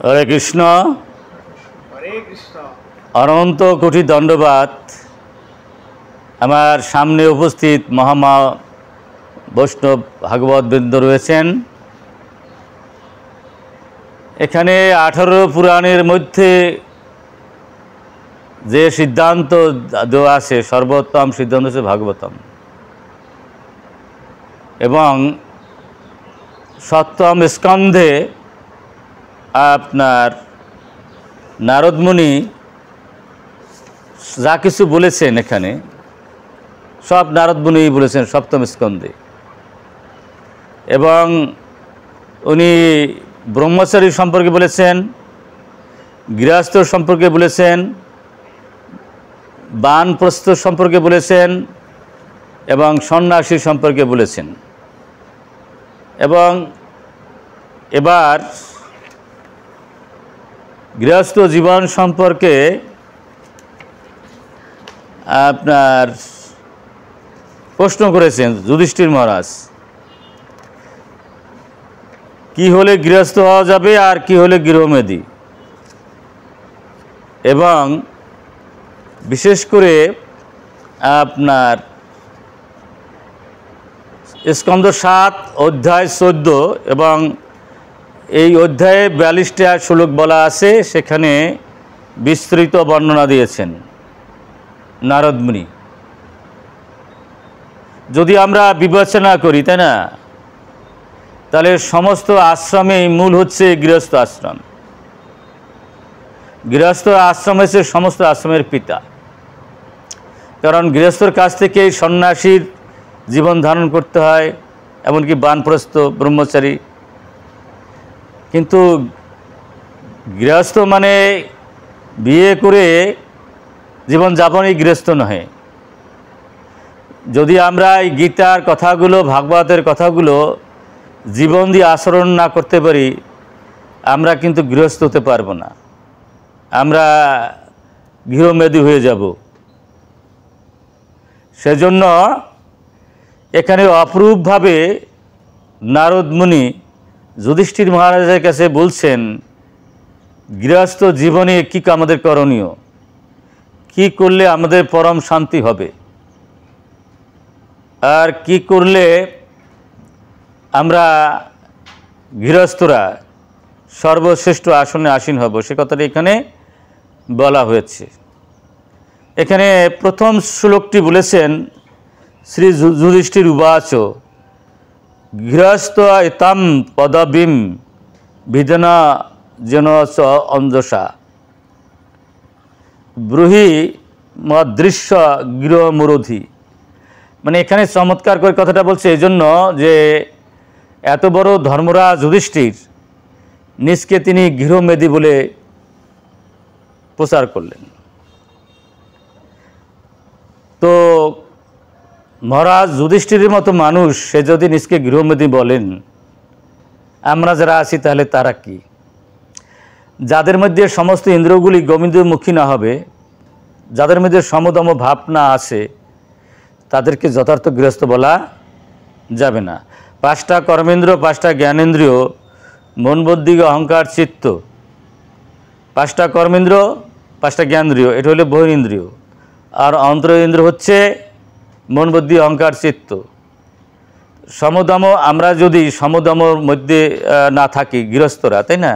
হরে কৃষ্ণ। হরে কৃষ্ণ। অনন্ত কোটি দণ্ডবাদ। আমার সামনে উপস্থিত মহামা বৈষ্ণব ভাগবত বৃন্দ রয়েছেন। এখানে 18 পুরাণের মধ্যে যে সিদ্ধান্ত দেওয়া আছে, সর্বোত্তম সিদ্ধান্ত হচ্ছে ভাগবতম, এবং সপ্তম স্কন্ধে আপনার নারদ মুনি যা কিছু বলেছেন এখানে সব নারদ মুনি বলেছেন সপ্তম স্কন্ধে। এবং উনি ব্রহ্মচারী সম্পর্কে বলেছেন, গৃহস্থ সম্পর্কে বলেছেন, বানপ্রস্থ সম্পর্কে বলেছেন এবং সন্ন্যাসী সম্পর্কে বলেছেন। এবং এবার গৃহস্থ জীবন সম্পর্কে আপনার প্রশ্ন করেছেন যুধিষ্ঠির মহারাজ, কি হলে গৃহস্থ হওয়া যাবে আর কি হলে গৃহমেদী। এবং বিশেষ করে আপনার স্কন্ধ 7 অধ্যায় 14 এবং এই অধ্যায়ে 42টা শ্লোক বলা আছে, সেখানে বিস্তৃত বর্ণনা দিয়েছেন নারদ মুনি। যদি আমরা বিবেচনা করি, তাই না, তাহলে সমস্ত আশ্রমেই মূল হচ্ছে গৃহস্থ আশ্রম। গৃহস্থ আশ্রম হচ্ছে সমস্ত আশ্রমের পিতা, কারণ গৃহস্থর কাছ থেকেই সন্ন্যাসীর জীবন ধারণ করতে হয়, এমনকি বানপ্রস্থ ব্রহ্মচারী। কিন্তু গৃহস্থ মানে বিয়ে করে জীবনযাপনই গৃহস্থ নহে। যদি আমরা এই গীতার কথাগুলো, ভাগবতের কথাগুলো জীবন দিয়ে আচরণ না করতে পারি, আমরা কিন্তু গৃহস্থ হতে পারবো না, আমরা গৃহমেদী হয়ে যাব। সেজন্য এখানে অপরূপভাবে নারদ মুনি যুধিষ্ঠির মহারাজের কাছে বলছেন, গৃহস্থ জীবনে কী আমাদের করণীয়, কি করলে আমাদের পরম শান্তি হবে, আর কি করলে আমরা গৃহস্থরা সর্বশ্রেষ্ঠ আসনে আসীন হব, সে কথাটা এখানে বলা হয়েছে। এখানে প্রথম শ্লোকটি বলেছেন, শ্রী যুধিষ্ঠির উবাচ গৃহস্থ ইতাম পদবীম বিধনা যেন চ অঞ্জসা ব্রুহি মদৃশ্য গৃহমুরোধী। মানে এখানে চমৎকার করে কথাটা বলছে এই জন্য যে এত বড় ধর্মরাজ যুধিষ্ঠির নিজকে তিনি গৃহমেদী বলে প্রচার করলেন। তো মহারাজ যুধিষ্ঠিরের মতো মানুষ, সে যদি নিজকে গৃহমেদী বলেন, আমরা যারা আছি তাহলে তারা কি? যাদের মধ্যে সমস্ত ইন্দ্রিয়গুলি গোবিন্দমুখী না হবে, যাদের মধ্যে সমদম ভাব না আছে, তাদেরকে যথার্থ গৃহস্থ বলা যাবে না। 5টা কর্মেন্দ্রিয়, 5টা জ্ঞানেন্দ্রিয়, মন বুদ্ধি অহংকার চিত্ত, 5টা কর্মেন্দ্রিয়, 5টা জ্ঞানেন্দ্রিয়, এটা হলো বহিরিন্দ্রিয়। আর অন্তরেন্দ্রিয় হচ্ছে মন বুদ্ধি অহংকার চিত্ত। সমদম, আমরা যদি সমদমর মধ্যে না থাকি গৃহস্থরা, তাই না,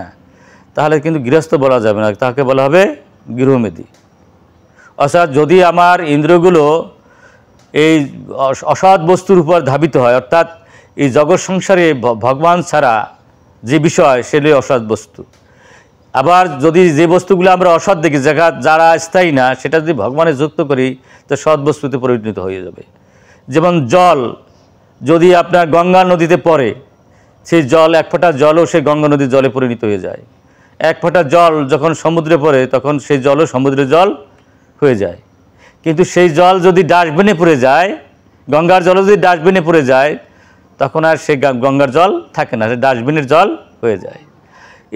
তাহলে কিন্তু গৃহস্থ বলা যাবে না, তাকে বলা হবে গৃহমেদী। অর্থাৎ যদি আমার ইন্দ্রিয়গুলো এই অসৎ বস্তুর উপর ধাবিত হয়, অর্থাৎ এই জগৎ সংসারে ভগবান ছাড়া যে বিষয় সেগুলি অসৎ বস্তু। আবার যদি যে বস্তুগুলো আমরা অসৎ দেখি, যারা স্থায়ী না, সেটা যদি ভগবানে যুক্ত করি, তো সৎ বস্তুতে পরিণত হয়ে যাবে। যেমন জল যদি আপনার গঙ্গা নদীতে পড়ে, সেই জল, 1 ফোঁটা জলও সেই গঙ্গা নদীর জলে পরিণত হয়ে যায়। 1 ফোঁটা জল যখন সমুদ্রে পড়ে, তখন সেই জলও সমুদ্রের জল হয়ে যায়। কিন্তু সেই জল যদি ডাস্টবিনে পড়ে যায়, গঙ্গার জল যদি ডাস্টবিনে পড়ে যায়, তখন আর সেই গঙ্গার জল থাকে না, সে ডাস্টবিনের জল হয়ে যায়।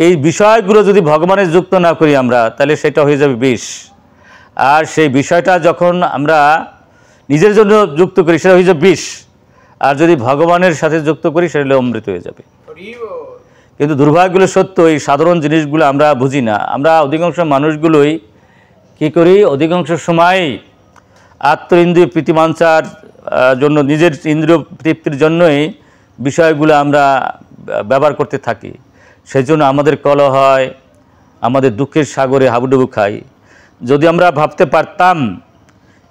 এই বিষয়গুলো যদি ভগবানের যুক্ত না করি আমরা, তাহলে সেটা হয়ে যাবে বিষ। আর সেই বিষয়টা যখন আমরা নিজের জন্য যুক্ত করি, সেটা হয়ে যাবে বিষ। আর যদি ভগবানের সাথে যুক্ত করি, সেটা অমৃত হয়ে যাবে। কিন্তু দুর্ভাগ্যগুলো সত্য, এই সাধারণ জিনিসগুলো আমরা বুঝি না। আমরা অধিকাংশ মানুষগুলোই কী করি, অধিকাংশ সময় আত্মইন্দ্রিয় প্রীতিবাঞ্ছার জন্য, নিজের ইন্দ্রিয় তৃপ্তির জন্যই বিষয়গুলো আমরা ব্যবহার করতে থাকি। সেই জন্য আমাদের কলহ হয়, আমাদের দুঃখের সাগরে হাবুডুবু খাই। যদি আমরা ভাবতে পারতাম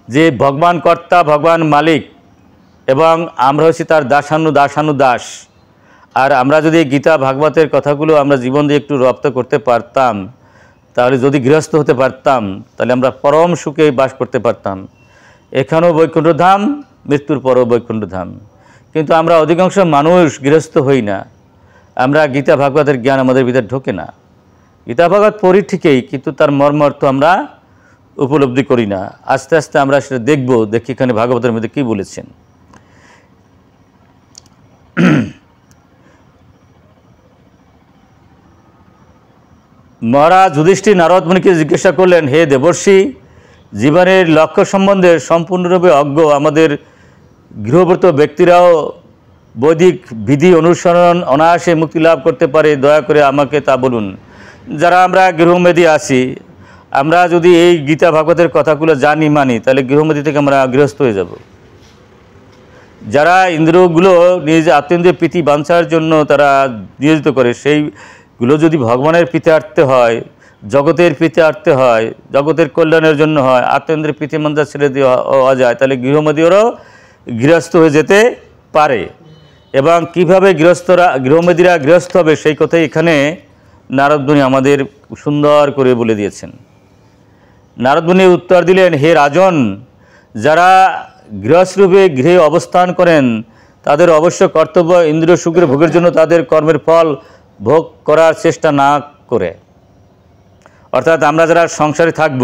যে ভগবান কর্তা, ভগবান মালিক, এবং আমরা হচ্ছি তার দাস, আর আমরা যদি গীতা ভাগবতের কথাগুলো আমরা জীবন দিয়ে একটু রপ্ত করতে পারতাম, তাহলে যদি গৃহস্থ হতে পারতাম, তাহলে আমরা পরম সুখে বাস করতে পারতাম। এখানেও বৈকুণ্ঠ ধাম, মৃত্যুর পরও বৈকুণ্ঠ ধাম। কিন্তু আমরা অধিকাংশ মানুষ গৃহস্থ হই না। আমরা গীতা ভাগবতের জ্ঞান আমাদের ভিতরে ঢোকে না। গীতা ভাগবত পড়ি ঠিকই, কিন্তু তার মর্মার্থ আমরা উপলব্ধি করি না। আস্তে আস্তে আমরা সেটা দেখি এখানে ভাগবতের মধ্যে কী বলেছেন। মহারাজ যুধিষ্ঠির নারদ মুনিকে জিজ্ঞাসা করলেন, হে দেবর্ষি, জীবনের লক্ষ্য সম্বন্ধে সম্পূর্ণরূপে অজ্ঞ আমাদের গৃহব্রত ব্যক্তিরাও বৈদিক বিধি অনুসরণ অনায়াসে মুক্তি লাভ করতে পারে, দয়া করে আমাকে তা বলুন। যারা আমরা গৃহমেধি আছি, আমরা যদি এই গীতা ভাগবতের কথাগুলো জানি মানি, তাহলে গৃহমেধি থেকে আমরা গৃহস্থ হয়ে যাব। যারা ইন্দ্রিয়গুলো নিজ আত্মেন্দ্রিয় প্রীতি বাঞ্ছার জন্য তারা নিয়োজিত করে, সেইগুলো যদি ভগবানের প্রীতার্থে হয়, জগতের প্রীতার্থে হয়, জগতের কল্যাণের জন্য হয়, আত্মেন্দ্রিয় প্রীতি বাঞ্ছা ছেড়ে দেওয়া যায়, তাহলে গৃহমেধিরও গৃহস্থ হয়ে যেতে পারে। এবং কীভাবে গৃহমেধিরা গৃহস্থ হবে সেই কথাই এখানে নারদ মুনি আমাদের সুন্দর করে বলে দিয়েছেন। নারদ মুনি উত্তর দিলেন, হে রাজন, যারা গৃহস্থরূপে গৃহে অবস্থান করেন তাদের অবশ্য কর্তব্য ইন্দ্রিয় সুখের ভোগের জন্য তাদের কর্মের ফল ভোগ করার চেষ্টা না করে। অর্থাৎ আমরা যারা সংসারে থাকব,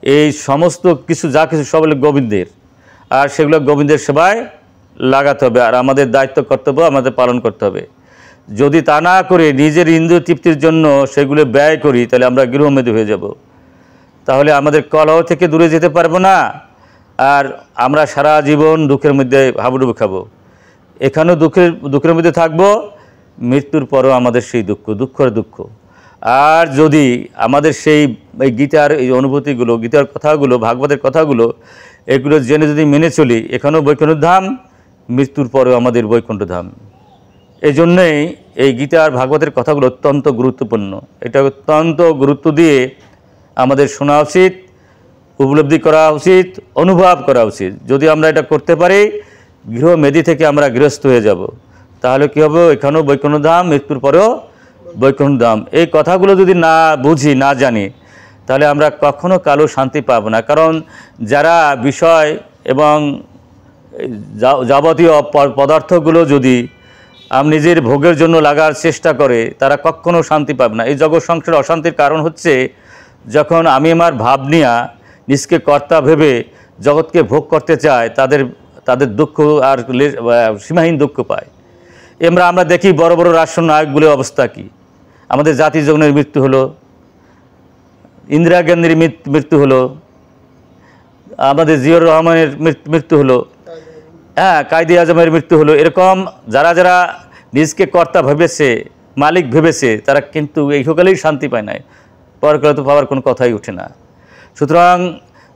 এই সমস্ত কিছু যা কিছু সব হলো গোবিন্দের, আর সেগুলো গোবিন্দের সেবায় লাগাতে হবে, আর আমাদের দায়িত্ব কর্তব্য আমাদের পালন করতে হবে। যদি তা না করে নিজের ইন্দ্রিয় তৃপ্তির জন্য সেগুলো ব্যয় করি, তাহলে আমরা গৃহমেধি হয়ে যাব। তাহলে আমাদের কলহ থেকে দূরে যেতে পারবো না, আর আমরা সারা জীবন দুঃখের মধ্যে হাবুডুবু খাবো। এখানেও দুঃখের মধ্যে থাকবো, মৃত্যুর পরও আমাদের সেই দুঃখের দুঃখ। আর যদি আমাদের সেই গীতার এই অনুভূতিগুলো, গীতার কথাগুলো, ভাগবতের কথাগুলো, এগুলো জেনে যদি মেনে চলি, এখানেও বৈকুণ্ঠ ধাম, মৃত্যুর পরেও আমাদের বৈকুণ্ঠ ধাম। এই জন্যেই এই গীতার ভাগবতের কথাগুলো অত্যন্ত গুরুত্বপূর্ণ। এটা অত্যন্ত গুরুত্ব দিয়ে আমাদের শোনা উচিত, উপলব্ধি করা উচিত, অনুভব করা উচিত। যদি আমরা এটা করতে পারি, গৃহমেধি থেকে আমরা গৃহস্থ হয়ে যাব। তাহলে কী হবে, এখানেও বৈকুণ্ঠ ধাম, মৃত্যুর পরেও বৈকুণ্ঠ ধাম। এই কথাগুলো যদি না বুঝি, না জানি, তাহলে আমরা কখনো কালো শান্তি পাব না। কারণ যারা বিষয় এবং যাবতীয় পদার্থগুলো যদি নিজের ভোগের জন্য লাগার চেষ্টা করে, তারা কখনো শান্তি পাবে না। এই জগৎ সংসারের অশান্তির কারণ হচ্ছে, যখন আমি আমার ভাব নিয়া নিজকে কর্তা ভেবে জগৎকে ভোগ করতে চায়, তাদের দুঃখ আর সীমাহীন দুঃখ পায়। আমরা দেখি বড় বড় রাষ্ট্রনায়কগুলোর অবস্থা কি। আমাদের জাতি জগনের মৃত্যু হলো, ইন্দিরা গান্ধীর মৃত্যু হলো, আমাদের জিয়াউর রহমানের মৃত্যু হলো, কায়েদে আজমের মৃত্যু হলো। এরকম যারা যারা নিজকে কর্তা ভেবেছে, মালিক ভেবেছে, তারা কিন্তু এইকালেই শান্তি পায় নাই, পরকালে তো পাওয়ার কোনো কথাই ওঠে না। সুতরাং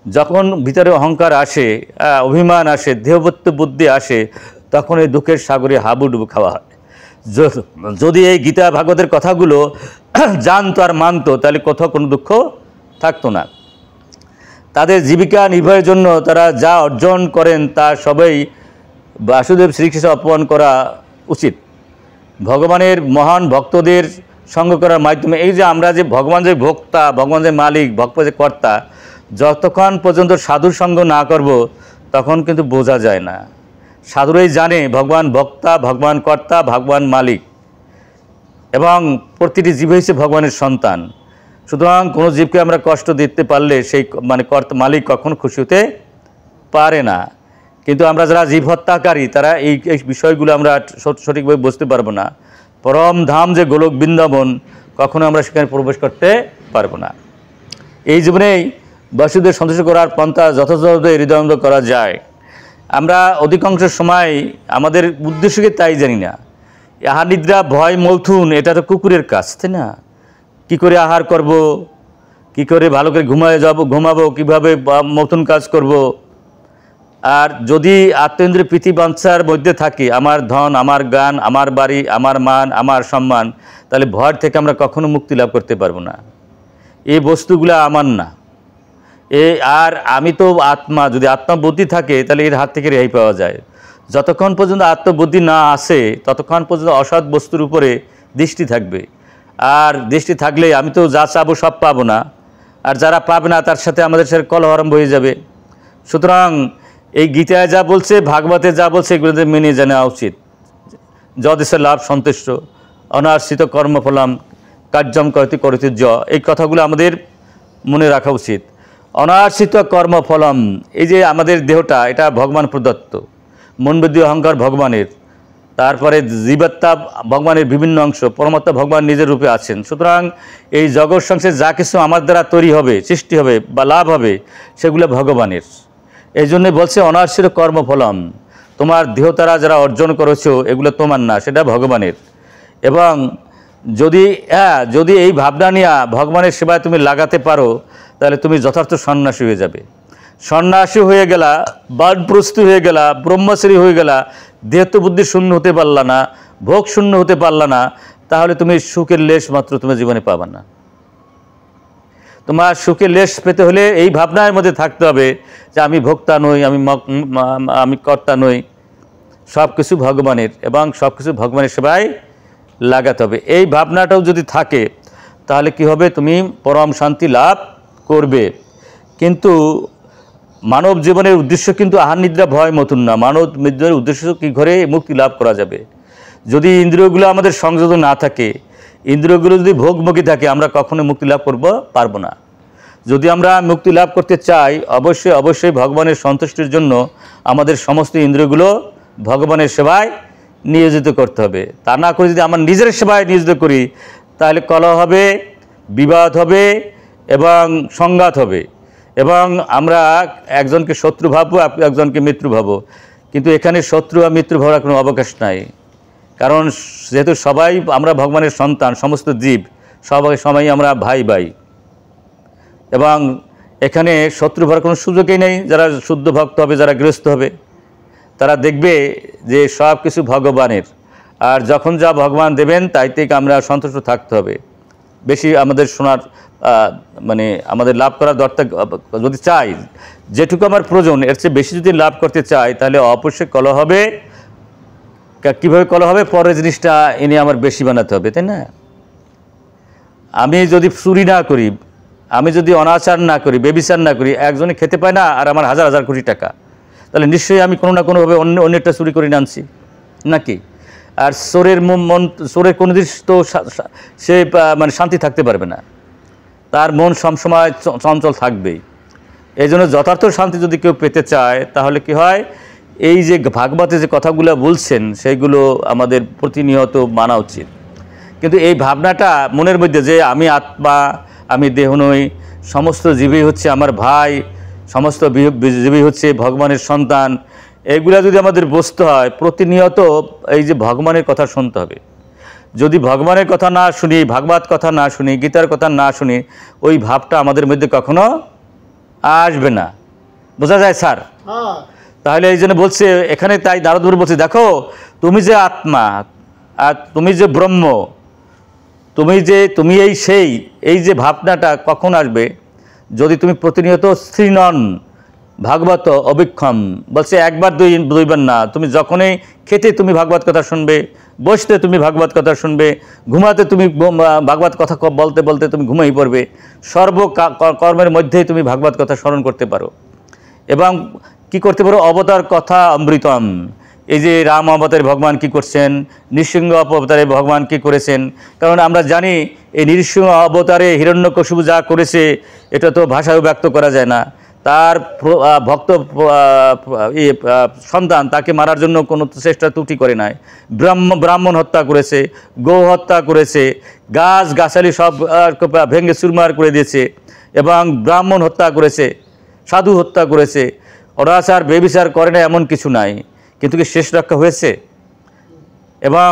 যখন ভিতরে অহংকার আসে, অভিমান আসে, দেহবত্ত বুদ্ধি আসে, তখন এই দুঃখের সাগরে হাবুডুবু খাওয়া হয়। যদি এই গীতা ভাগবতের কথাগুলো জানতো আর মানতো, তাহলে কোথাও কোনো দুঃখ থাকতো না। তাদের জীবিকা নির্বাহের জন্য তারা যা অর্জন করেন তা সবই বাসুদেব শ্রীকৃষ্ণ অর্পণ করা উচিত। ভগবানের মহান ভক্তদের সঙ্গ করার মাধ্যমে, এই যে আমরা যে ভগবান যে ভোক্তা, ভগবান যে মালিক, ভগবান যে কর্তা, যতক্ষণ পর্যন্ত সাধুর সঙ্গ না করব, তখন কিন্তু বোঝা যায় না। সাধুরাই জানে ভগবান ভক্তা, ভগবান কর্তা, ভগবান মালিক, এবং প্রতিটি জীব হচ্ছে ভগবানের সন্তান। সুতরাং কোনো জীবকে আমরা কষ্ট দিতে পারলে সেই কর্তা মালিক কখনো খুশি হতে পারে না। কিন্তু আমরা যারা জীব হত্যাকারী, তারা এই বিষয়গুলো আমরা সঠিকভাবে বুঝতে পারবো না। পরম ধাম যে গোলক বৃন্দাবন, কখনো আমরা সেখানে প্রবেশ করতে পারবো না। এই জীবনেই বাসুদেব সন্তুষ্ট করার পন্থা যথাযথ হৃদয়ঙ্গ করা যায়। আমরা অধিকাংশ সময় আমাদের উদ্দেশ্যকে তাই জানি না। আহার নিদ্রা ভয় মৈথুন এটা তো কুকুরের কাজ, তাই না? কী করে আহার করব, কি করে ভালো করে ঘুমাবো, কীভাবে মৈথুন কাজ করব। আর যদি আত্মেন্দ্রিয় প্রীতিবাঞ্ছার মধ্যে থাকি, আমার ধন, আমার জ্ঞান, আমার বাড়ি, আমার মান, আমার সম্মান, তাহলে ভয় থেকে আমরা কখনো মুক্তি লাভ করতে পারবো না। এই বস্তুগুলো আমার না। আর আমি তো আত্মা, যদি আত্মবুদ্ধি থাকে তাহলে এর হাত থেকে রেহাই পাওয়া যায়। যতক্ষণ পর্যন্ত আত্মবুদ্ধি না আসে ততক্ষণ পর্যন্ত অসৎ বস্তুর উপরে দৃষ্টি থাকবে। আর দৃষ্টি থাকলে আমি তো যা চাবো সব পাবো না, আর যারা পাবে না তার সাথে আমাদের সাথে কলহ আরম্ভ হয়ে যাবে। সুতরাং এই গীতায় যা বলছে, ভাগবতে যা বলছে, এগুলোতে মেনে জানা উচিত। যদেশে লাভ সন্তুষ্ট, অনার্ষিত কর্মফলাম কার্যম করতে করতে এই কথাগুলো আমাদের মনে রাখা উচিত। অনার্ষিত কর্মফলম, এই যে আমাদের দেহটা, এটা ভগবান প্রদত্ত। মন বুদ্ধি অহংকার ভগবানের, তারপরে জীবাত্মা ভগবানের বিভিন্ন অংশ, পরমাত্মা ভগবান নিজের রূপে আছেন। সুতরাং এই জগৎ সংসারে যা কিছু আমার দ্বারা তৈরি হবে, সৃষ্টি হবে বা লাভ হবে, সেগুলো ভগবানের। এই জন্যে বলছে অনার্ষিত কর্মফলম, তোমার দেহ দ্বারা যারা অর্জন করেছো এগুলো তোমার না, সেটা ভগবানের। এবং যদি এই ভাবনা নিয়ে ভগবানের সেবায় তুমি লাগাতে পারো, তাহলে তুমি যথার্থ সন্ন্যাসী হয়ে যাবে। সন্ন্যাসী হয়ে গেলা, বানপ্রস্থ হয়ে গেলা, ব্রহ্মচারী হয়ে গেলা, দেহত্ববুদ্ধি শূন্য হতে পারলা না, ভোগ শূন্য হতে পারলা না, তাহলে তুমি সুখের লেশ মাত্র তোমার জীবনে পাবা না। তোমার সুখের লেশ পেতে হলে এই ভাবনার মধ্যে থাকতে হবে যে আমি ভোক্তা নই, আমি কর্তা নই, সব কিছু ভগবানের, এবং সব কিছু ভগবানের সেবায় লাগাতে হবে। এই ভাবনাটাও যদি থাকে তাহলে কি হবে, তুমি পরম শান্তি লাভ করবে। কিন্তু মানব জীবনের উদ্দেশ্য কিন্তু আহার নিদ্রা ভয় মতন না। মানব জীবনের উদ্দেশ্য কী করে মুক্তি লাভ করা যাবে। যদি ইন্দ্রিয়গুলো আমাদের সংযত না থাকে, ইন্দ্রিয়গুলো যদি ভোগমুখী থাকে, আমরা কখনো মুক্তি লাভ পারবো না। যদি আমরা মুক্তি লাভ করতে চাই, অবশ্যই ভগবানের সন্তুষ্টির জন্য আমাদের সমস্ত ইন্দ্রিয়গুলো ভগবানের সেবায় নিয়োজিত করতে হবে। তা না করে যদি আমরা নিজের সেবায় নিয়োজিত করি, তাহলে কলহ হবে, বিবাদ হবে এবং সংঘাত হবে, এবং আমরা একজনকে শত্রু ভাববো, একজনকে মিত্র ভাববো। কিন্তু এখানে শত্রু আর মিত্র ভাবার কোনো অবকাশ নাই, কারণ যেহেতু সবাই আমরা ভগবানের সন্তান, সমস্ত জীব সবাই আমরা ভাই ভাই, এবং এখানে শত্রু ভাবার কোনো সুযোগই নেই। যারা শুদ্ধ ভক্ত হবে, যারা গৃহস্থ হবে, তারা দেখবে যে সব কিছু ভগবানের, আর যখন যা ভগবান দেবেন তাই থেকে আমরা সন্তুষ্ট থাকতে হবে। বেশি আমাদের শোনার আমাদের লাভ করার দরকার, যদি চাই যেটুকু আমার প্রয়োজন এর চেয়ে বেশি যদি লাভ করতে চাই, তাহলে অবশ্যই কলহ হবে। কীভাবে কলহ হবে, পরের জিনিসটা এনে আমার বেশি বানাতে হবে, তাই না? আমি যদি চুরি না করি, আমি যদি অনাচার না করি, বেবিচার না করি, একজনে খেতে পায় না আর আমার হাজার হাজার কোটি টাকা, তাহলে নিশ্চয়ই আমি কোনো না কোনোভাবে অন্যটা চুরি করে আনছি নাকি? আর চোরের কোনো জিনিস তো সে শান্তি থাকতে পারবে না, তার মন সবসময় চঞ্চল থাকবেই। এই জন্য যথার্থ শান্তি যদি কেউ পেতে চায়, তাহলে কি হয়, এই যে ভাগবতে যে কথাগুলো বলছেন সেইগুলো আমাদের প্রতিনিয়ত মানা উচিত। কিন্তু এই ভাবনাটা মনের মধ্যে যে আমি আত্মা, আমি দেহ নই, সমস্ত জীবই হচ্ছে আমার ভাই, সমস্ত জীবই হচ্ছে ভগবানের সন্তান, এইগুলা যদি আমাদের বুঝতে হয়, প্রতিনিয়ত এই যে ভগবানের কথা শুনতে হবে। যদি ভগবানের কথা না শুনি, ভাগবত কথা না শুনি, গীতার কথা না শুনি, ওই ভাবটা আমাদের মধ্যে কখনো আসবে না। বোঝা যায় স্যার? তাহলে এই জন্য বলছে এখানে, তাই নারদগুরু বলছে, দেখো তুমি যে আত্মা, আর তুমি যে ব্রহ্ম, তুমি এই যে ভাবনাটা কখন আসবে, যদি তুমি প্রতিনিয়ত স্থির নন, ভাগবত অবিক্ষম বলছে, একবার দুইবার না, তুমি যখনই খেতে তুমি ভাগবত কথা শুনবে, বসতে তুমি ভাগবত কথা শুনবে, ঘুমাতে তুমি ভাগবত কথা বলতে বলতে তুমি ঘুমাই পড়বে, কর্মের মধ্যেই তুমি ভাগবত কথা স্মরণ করতে পারো। এবং কি করতে পারো, অবতার কথা অমৃতম। এই যে রাম অবতারে ভগবান কি করছেন, নৃসিংহ অবতারে ভগবান কি করেছেন, কারণ আমরা জানি এই নৃসিংহ অবতারে হিরণ্যকশিপু যা করেছে এটা তো ভাষায় ব্যক্ত করা যায় না। তার ভক্ত সন্তান তাকে মারার জন্য কোনো চেষ্টা ত্রুটি করে নাই। ব্রাহ্মণ হত্যা করেছে, গৌ হত্যা করেছে, গাছগাছালি সব ভেঙে চুরমার করে দিয়েছে, এবং ব্রাহ্মণ হত্যা করেছে, সাধু হত্যা করেছে। অনাচার বেবিচার করে না এমন কিছু নাই, কিন্তু কি শেষ রক্ষা হয়েছে? এবং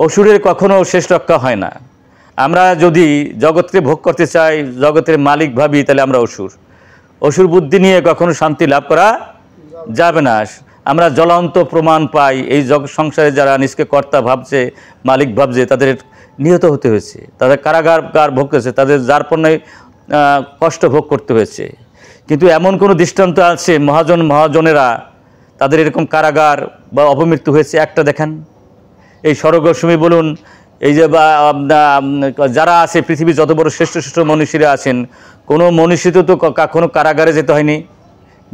অসুরের কখনো শেষ রক্ষা হয় না। আমরা যদি জগৎকে ভোগ করতে চাই, জগতের মালিক ভাবি, তাহলে আমরা অসুর বুদ্ধি নিয়ে কখনো শান্তি লাভ করা যাবে না। আমরা জ্বলন্ত প্রমাণ পাই, এই সংসারে যারা নিজকে কর্তা ভাবছে, মালিক ভাবছে, তাদের নিহত হতে হয়েছে, তাদের কারাগার ভোগ করেছে, তাদের যারপণ্যে কষ্ট ভোগ করতে হয়েছে। কিন্তু এমন কোনো দৃষ্টান্ত আছে মহাজনেরা তাদের এরকম কারাগার বা অপমৃত্যু হয়েছে? একটা দেখান। এই স্বর্গসুমী বলুন, এই যে যারা আছে পৃথিবী যত বড় শ্রেষ্ঠ শ্রেষ্ঠ মনীষীরা আছেন, কোনো মনীষীতে তো কখনো কারাগারে যেতে হয়নি,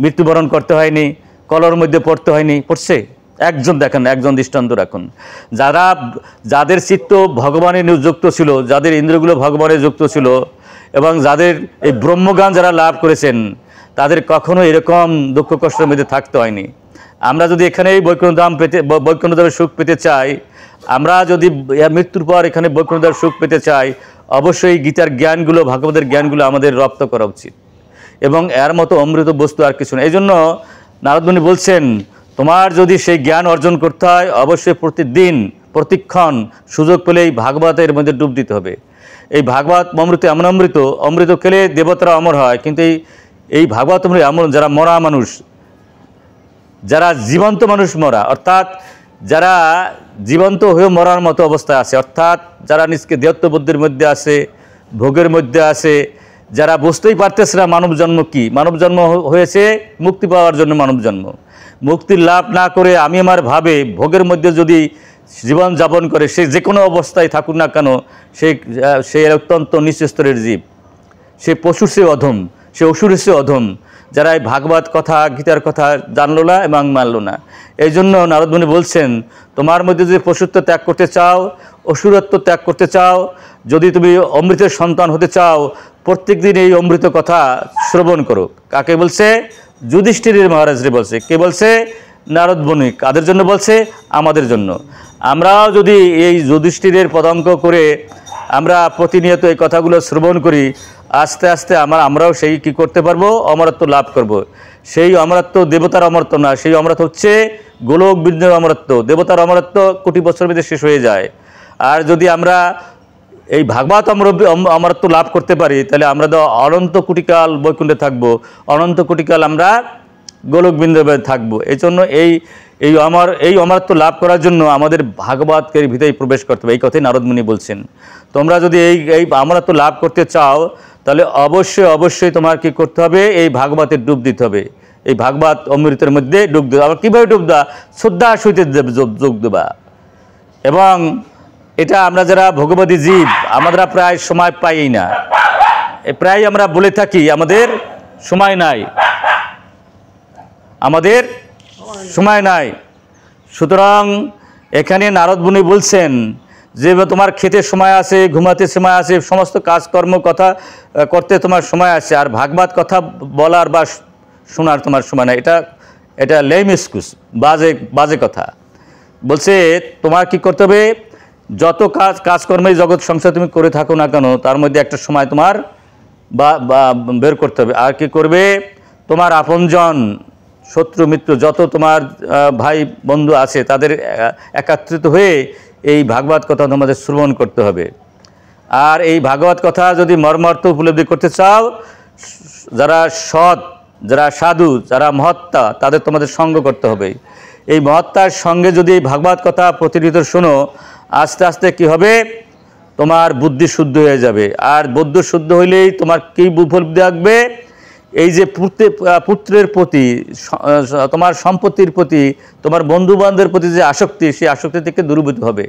মৃত্যুবরণ করতে হয়নি, কলর মধ্যে পড়তে হয়নি। পড়ছে? একজন দেখেন, একজন দৃষ্টান্ত রাখুন। যাদের চিত্ত ভগবানের যুক্ত ছিল, যাদের ইন্দ্রগুলো ভগবানের যুক্ত ছিল, এবং যাদের এই ব্রহ্মজ্ঞান যারা লাভ করেছেন, তাদের কখনো এরকম দুঃখ কষ্টের মধ্যে থাকতে হয়নি। আমরা যদি এখানে এই বৈকুণ্ঠধামের সুখ পেতে চাই, আমরা যদি মৃত্যুর পর এখানে বৈকুণ্ঠধামের সুখ পেতে চাই, অবশ্যই গীতার জ্ঞানগুলো, ভাগবতের জ্ঞানগুলো আমাদের রপ্ত করা উচিত, এবং এর মতো অমৃত বস্তু আর কিছু না। এই জন্য নারদ মুনি বলছেন, তোমার যদি সেই জ্ঞান অর্জন করতে হয়, অবশ্যই প্রতিদিন প্রতিক্ষণ সুযোগ পেলেই ভাগবতের মধ্যে ডুব দিতে হবে। এই ভাগবত অমৃত এমন অমৃত খেলে দেবতারা অমর হয়, কিন্তু এই ভাগবত অমৃত এমন, যারা মরা মানুষ, যারা জীবন্ত মানুষ মরা, অর্থাৎ যারা জীবন্ত হয়ে মরার মতো অবস্থায় আছে, অর্থাৎ যারা নিজকে দেহত্ব বুদ্ধির মধ্যে আছে, ভোগের মধ্যে আছে, যারা বুঝতেই পারতেছে না মানব জন্ম কি। মানব জন্ম হয়েছে মুক্তি পাওয়ার জন্য। মানব জন্ম মুক্তির লাভ না করে আমি আমার ভাবে ভোগের মধ্যে যদি জীবন যাপন করে, সে যে কোনো অবস্থায় থাকুক না কেন, সে অত্যন্ত নিচ স্তরের জীব, সে পশুর চেয়ে অধম, সে অসুরের চেয়ে অধম, যারা এই ভাগবত কথা, গীতার কথা জানলো না এবং মানল না। এই জন্য নারদ মুনি বলছেন, তোমার মধ্যে যদি পশুত্ব ত্যাগ করতে চাও, অসুরত্ব ত্যাগ করতে চাও, যদি তুমি অমৃতের সন্তান হতে চাও, প্রত্যেক দিন এই অমৃত কথা শ্রবণ করো। কাকে বলছে? যুধিষ্ঠিরের মহারাজরে বলছে। কে বলছে? নারদ মুনি। কাদের জন্য বলছে? আমাদের জন্য। আমরাও যদি এই যুধিষ্ঠিরের পদাঙ্ক করে আমরা প্রতিনিয়ত এই কথাগুলো শ্রবণ করি, আস্তে আস্তে আমরাও সেই কি করতে পারবো? অমরত্ব লাভ করব। সেই অমরত্ব দেবতার অমরত্ব না, সেই অমরত্ব হচ্ছে গোলক বিন্দুর অমরত্ব। দেবতার অমরত্ব কোটি বছরের মধ্যে শেষ হয়ে যায়। আর যদি আমরা এই ভাগবত অমরত্ব লাভ করতে পারি, তাহলে আমরা তো অনন্ত কোটিকাল বৈকুণ্ঠে থাকবো, অনন্ত কোটিকাল আমরা গোলক বিন্দুতে থাকবো। এই জন্য এই অমরত্ব লাভ করার জন্য আমাদের ভাগবতের ভিতরে প্রবেশ করতে হবে। এই কথাই নারদ মুনি বলছেন। তোমরা যদি এই অমরত্ব লাভ করতে চাও, তাহলে অবশ্যই তোমার কি করতে হবে? এই ভাগবতে ডুব দিতে হবে। এই ভাগবত অমৃতের মধ্যে ডুব দেবা। আবার কীভাবে ডুব দেওয়া? শ্রদ্ধার সহিত যোগ দেবা। এবং এটা আমরা যারা ভগবতী জীব, আমরা প্রায় সময় পাই না। প্রায় আমরা বলে থাকি আমাদের সময় নাই। সুতরাং এখানে নারদ মুনি বলছেন যে তোমার খেতে সময় আছে, ঘুমাতে সময় আছে, সমস্ত কাজকর্ম কথা করতে তোমার সময় আছে, আর ভাগবত কথা বলার বা শোনার তোমার সময় নাই। এটা লেম এক্সকিউজ, বাজে কথা। বলছে তোমার কি করতে হবে? যত কাজকর্মে জগৎ সংসার তুমি করে থাকো না কেন, তার মধ্যে একটা সময় তোমার বের করতে হবে। আর কি করবে? তোমার আপনজন, শত্রু মিত্র, যত তোমার ভাই বন্ধু আছে, তাদের একত্রিত হয়ে এই ভাগবত কথা তোমাদের শ্রবণ করতে হবে। আর এই ভাগবত কথা যদি মর্মার্থ উপলব্ধি করতে চাও, যারা সৎ, যারা সাধু, যারা মহাত্মা, তাদের তোমাদের সঙ্গ করতে হবে। এই মহাত্মার সঙ্গে যদি এই ভাগবত কথা প্রতিনিয়ত শোনো, আস্তে আস্তে কি হবে? তোমার বুদ্ধি শুদ্ধ হয়ে যাবে। আর বুদ্ধি শুদ্ধ হইলেই তোমার কি উপলব্ধি আসবে? এই যে পুত্রের প্রতি, তোমার সম্পত্তির প্রতি, তোমার বন্ধু বান্ধবের প্রতি যে আসক্তি, সেই আসক্তি থেকে দূরীভূত হবে।